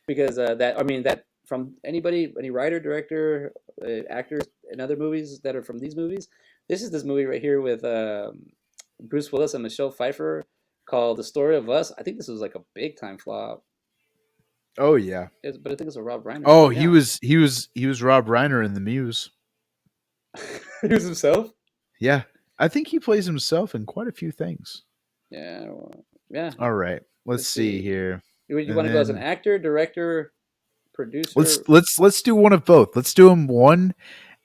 Because that I mean that from anybody, any writer, director, actors in other movies that are from these movies. This is this movie right here with Bruce Willis and Michelle Pfeiffer called The Story of Us. I think this was like a big time flop. Oh yeah. But I think it's a Rob Reiner Oh, movie. he Yeah, was he was he was Rob Reiner in The Muse. he was himself. Yeah, I think he plays himself in quite a few things. Yeah, well, yeah. All right, let's Let's see see. here, You and want to go as an then actor, director, let's producer? let's let's do one of both. Let's do him one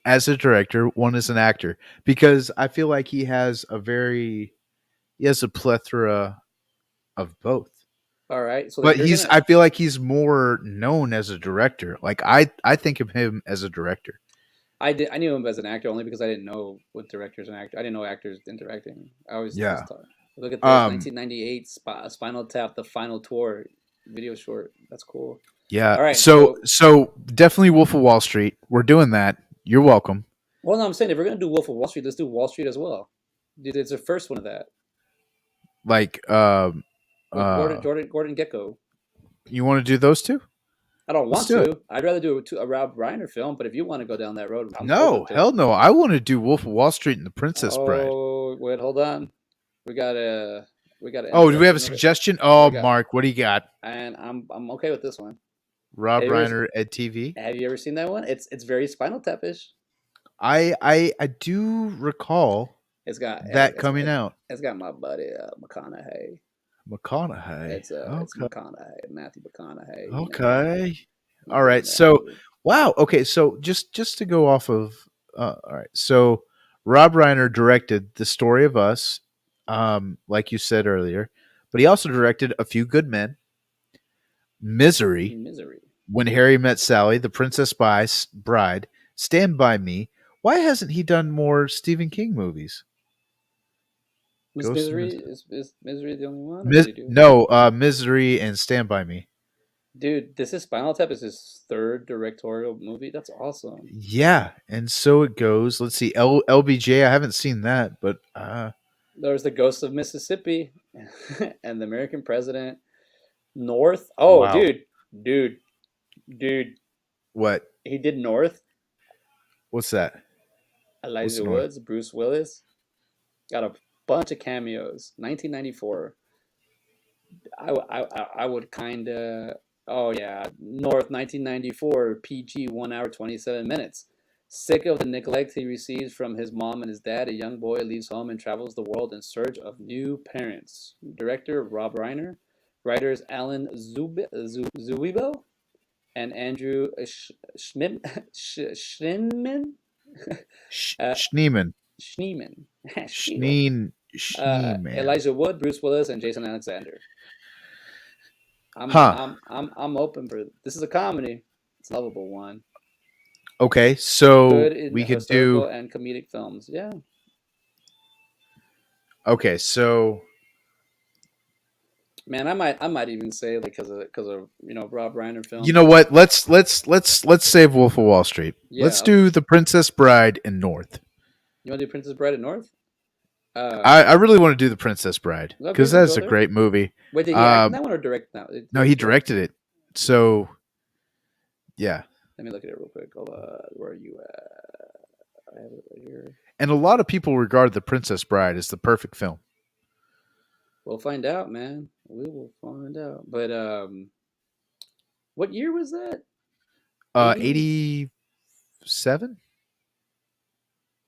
as a director, one as an actor, because I feel like he has a plethora of both. All right. So then But you're gonna. I feel like he's more known as a director. Like I think of him as a director. I knew him as an actor only because I didn't know what directors and actors. I didn't know actors directing. I always Yeah. just thought. Look at this, Um. 1998 Spinal Tap, the final tour, video short. That's cool. Yeah. All right. So So, definitely Wolf of Wall Street. We're doing that. You're welcome. well, no, I'm saying if we're gonna do Wolf of Wall Street, let's do Wall Street as well. Dude, it's the first one of that Like with uh Gordon Gekko. you want to do those two? I don't Let's want do it. to. I'd rather do a Rob Reiner film, but if you want to go down that road, I'm open No, to it. hell no. I want to do Wolf of Wall Street and The Princess Bride. Oh, wait, hold on. We gotta end Oh, do we have a section of it. suggestion? Oh, Oh, we got, Mark, what do you got? and I'm okay with this one. Rob Have you ever, Reiner, Ed TV. have you ever seen that one? It's very Spinal Tap-ish. I do recall that coming out. It's got my buddy McConaughey. McConaughey. It's Okay. McConaughey, Matthew McConaughey. You know, Okay. he's All in right. that So, movie. wow. Okay. So just to go off of, all right. So Rob Reiner directed The Story of Us, like you said earlier, but he also directed A Few Good Men, Misery, Misery. When Harry Met Sally, The Princess Bride, Stand by Me. Why hasn't he done more Stephen King movies? Miss Ghost of Misery Mis- is Misery the only one, or did he do? No, Misery and Stand by Me. Dude, this is Spinal Tap is his third directorial movie. That's awesome. Yeah, and so it goes. Let's see, LBJ. I haven't seen that, but There's the Ghost of Mississippi, and the American President. North. Oh, wow. dude, dude. What? He did North. What's that? What's Elijah North? Woods, Bruce Willis. Got a bunch of cameos. 1994. I would kind of. Oh yeah, North 1994. PG 1 hour 27 minutes. Sick of the neglect he receives from his mom and his dad, a young boy leaves home and travels the world in search of new parents. Director Rob Reiner. Writers Alan Zuwibo and Andrew Schneeman. uh, Schneeman. Schneeman. Schneeman. Schneeman. Elijah Wood, Bruce Willis, and Jason Alexander. Huh. I'm open for this. Is a comedy. It's a lovable one. Okay, so Good in we could historical do. and comedic films. Yeah. Okay, so Man, I might even say like because of Rob Reiner you films. know what? Let's save Wolf of Wall Street. Yeah. Let's do The Princess Bride and North. You want to do Princess Bride at North? I really want to do The Princess Bride Okay, because we'll that's go a there. great movie. Wait, did he act in that one or direct now? No, he directed it. So, yeah. Let me look at it real quick. Hold on. Where are you at? I have it right here. And a lot of people regard The Princess Bride as the perfect film. We'll find out, man. We will find out. But what year was that? 87?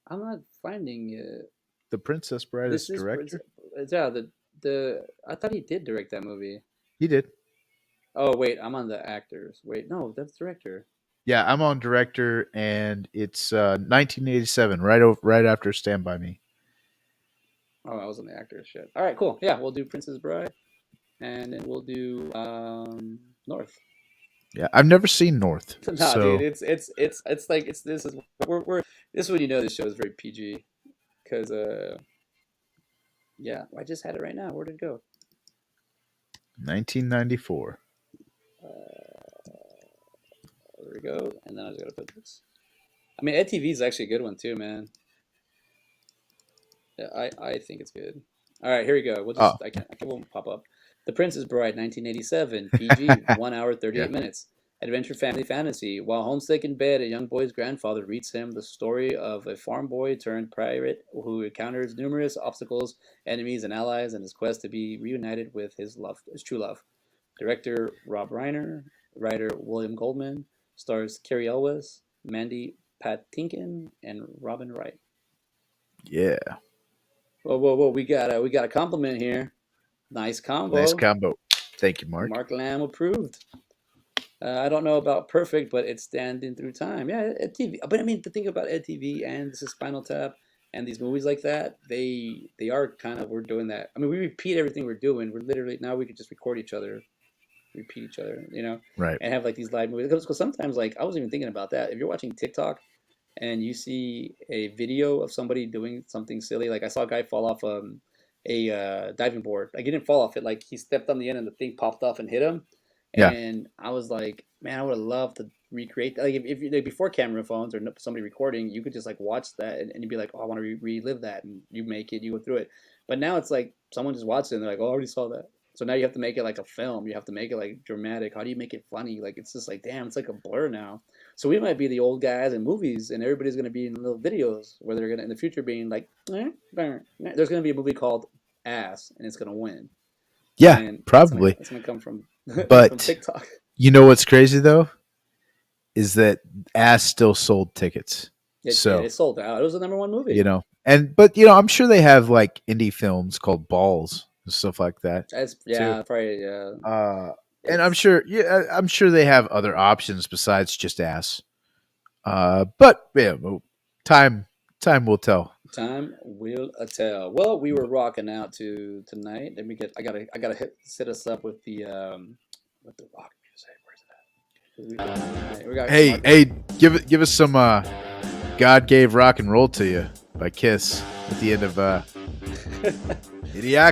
I'm not finding it. The Princess Bride is This is director? yeah, the I thought he did direct that movie. He did. Oh wait, I'm on the actors. Wait, no, that's director. Yeah, I'm on director, and it's 1987, right after Stand by Me. Oh, I was on the actors. Shit. All right, cool. Yeah, we'll do Princess Bride, and then we'll do North. Yeah, I've never seen North. Nah, So dude, it's like this is we're this is when you know this show is very PG, because yeah, I just had it right now. Where'd it go? 1994. There we go. And then I just gotta put this. I mean, EdTV is actually a good one too, man. Yeah, I think it's good. All right, here we go. We'll Oh, just I won't pop up. The Princess Bride, 1987, PG, 1 hour yeah, 38 minutes. Adventure family fantasy. While homesick in bed, a young boy's grandfather reads him the story of a farm boy turned pirate who encounters numerous obstacles, enemies, and allies in his quest to be reunited with his true love. Director Rob Reiner, writer William Goldman, stars Carrie Elwes, Mandy Patinkin, and Robin Wright. yeah. Whoa, whoa, whoa! We got a compliment here. Nice Nice combo. combo. Thank you, Mark. Mark Lamb approved. I don't know about perfect, but it's standing through time. Yeah, Ed TV. But I mean, the thing about Ed TV and this is Spinal Tap and these movies like that, they are kind of we're doing that. I mean, we repeat everything we're doing. We're literally now we could just record each other, repeat each other, Right. and have like these live movies. Because sometimes, like, I wasn't even thinking about that. If you're watching TikTok and you see a video of somebody doing something silly. Like I saw a guy fall off a diving board. Like he didn't fall off it. Like he stepped on the end and the thing popped off and hit him. Yeah. And I was like, man, I would have loved to recreate that. Like if like before camera phones or somebody recording, you could just like watch that and you'd be like, oh, I want to relive that, and you make it, you go through it. But now it's like someone just watched it and they're like, oh, I already saw that. So now you have to make it like a film. You have to make it like dramatic. How do you make it funny? Like it's just like, damn, it's like a blur now. So we might be the old guys in movies, and everybody's gonna be in little videos where they're gonna in the future being like, there's gonna be a movie called Ass, and it's gonna win. Yeah, And probably. It's gonna come from But from TikTok. you know what's crazy though is that Ass still sold tickets. It sold out. It was the number one movie. But I'm sure they have like indie films called Balls and stuff like that. Probably And I'm sure they have other options besides just Ass. But yeah, time will tell. Time will tell. Well, we were rocking out to tonight. Let me get. I gotta set us up with the rock music. Where's it at? We got Hey, give us some God Gave Rock and Roll to You by Kiss at the end of Idiocracy.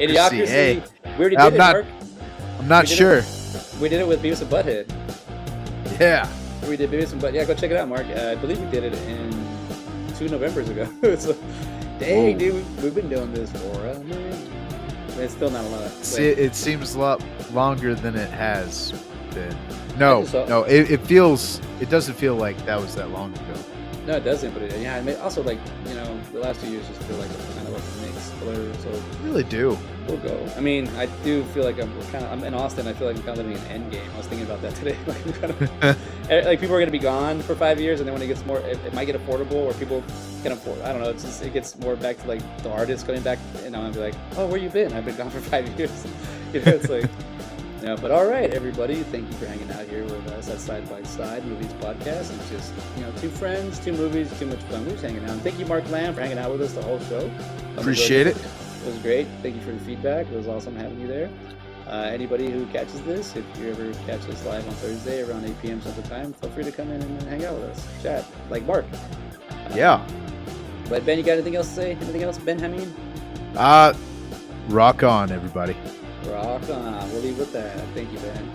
Idiocracy. Hey, We already did it, Mark. I'm not sure. We did it with Beavis and Butthead. Yeah. We did Beavis and Butthead. Yeah, go check it out, Mark. I believe we did it in 2 Novembers ago. So, dang, dude, we've been doing this for a minute. It's still not a lot. See, it seems a lot longer than it has been. No, it doesn't feel like that was that long ago. No, it doesn't. But I mean, also like the last 2 years just feel like a kind of a mixed blur. So I really do. We'll go. I mean, I do feel like I'm in Austin. I feel like I'm kind of living an Endgame. I was thinking about that today. Like people are going to be gone for 5 years, and then when it gets more, it might get affordable, or people can afford. I don't know. It gets more back to like the artists coming back, and I'm gonna be like, oh, where you been? I've been gone for 5 years. It's like. Yeah, but all right, everybody. Thank you for hanging out here with us at Side by Side Movies Podcast. It's just, 2 friends, 2 movies, too much fun. We're just hanging out. And thank you, Mark Lamb, for hanging out with us the whole show. Appreciate it. It was great. Thank you for the feedback. It was awesome having you there. Anybody who catches this, if you ever catch this live on Thursday around 8 p.m. Central Time, feel free to come in and hang out with us. Chat, like Mark. Yeah. But Ben, you got anything else to say? Anything else, Ben Hameen? Rock on, everybody. Rock on. We'll leave with that. Thank you, Ben.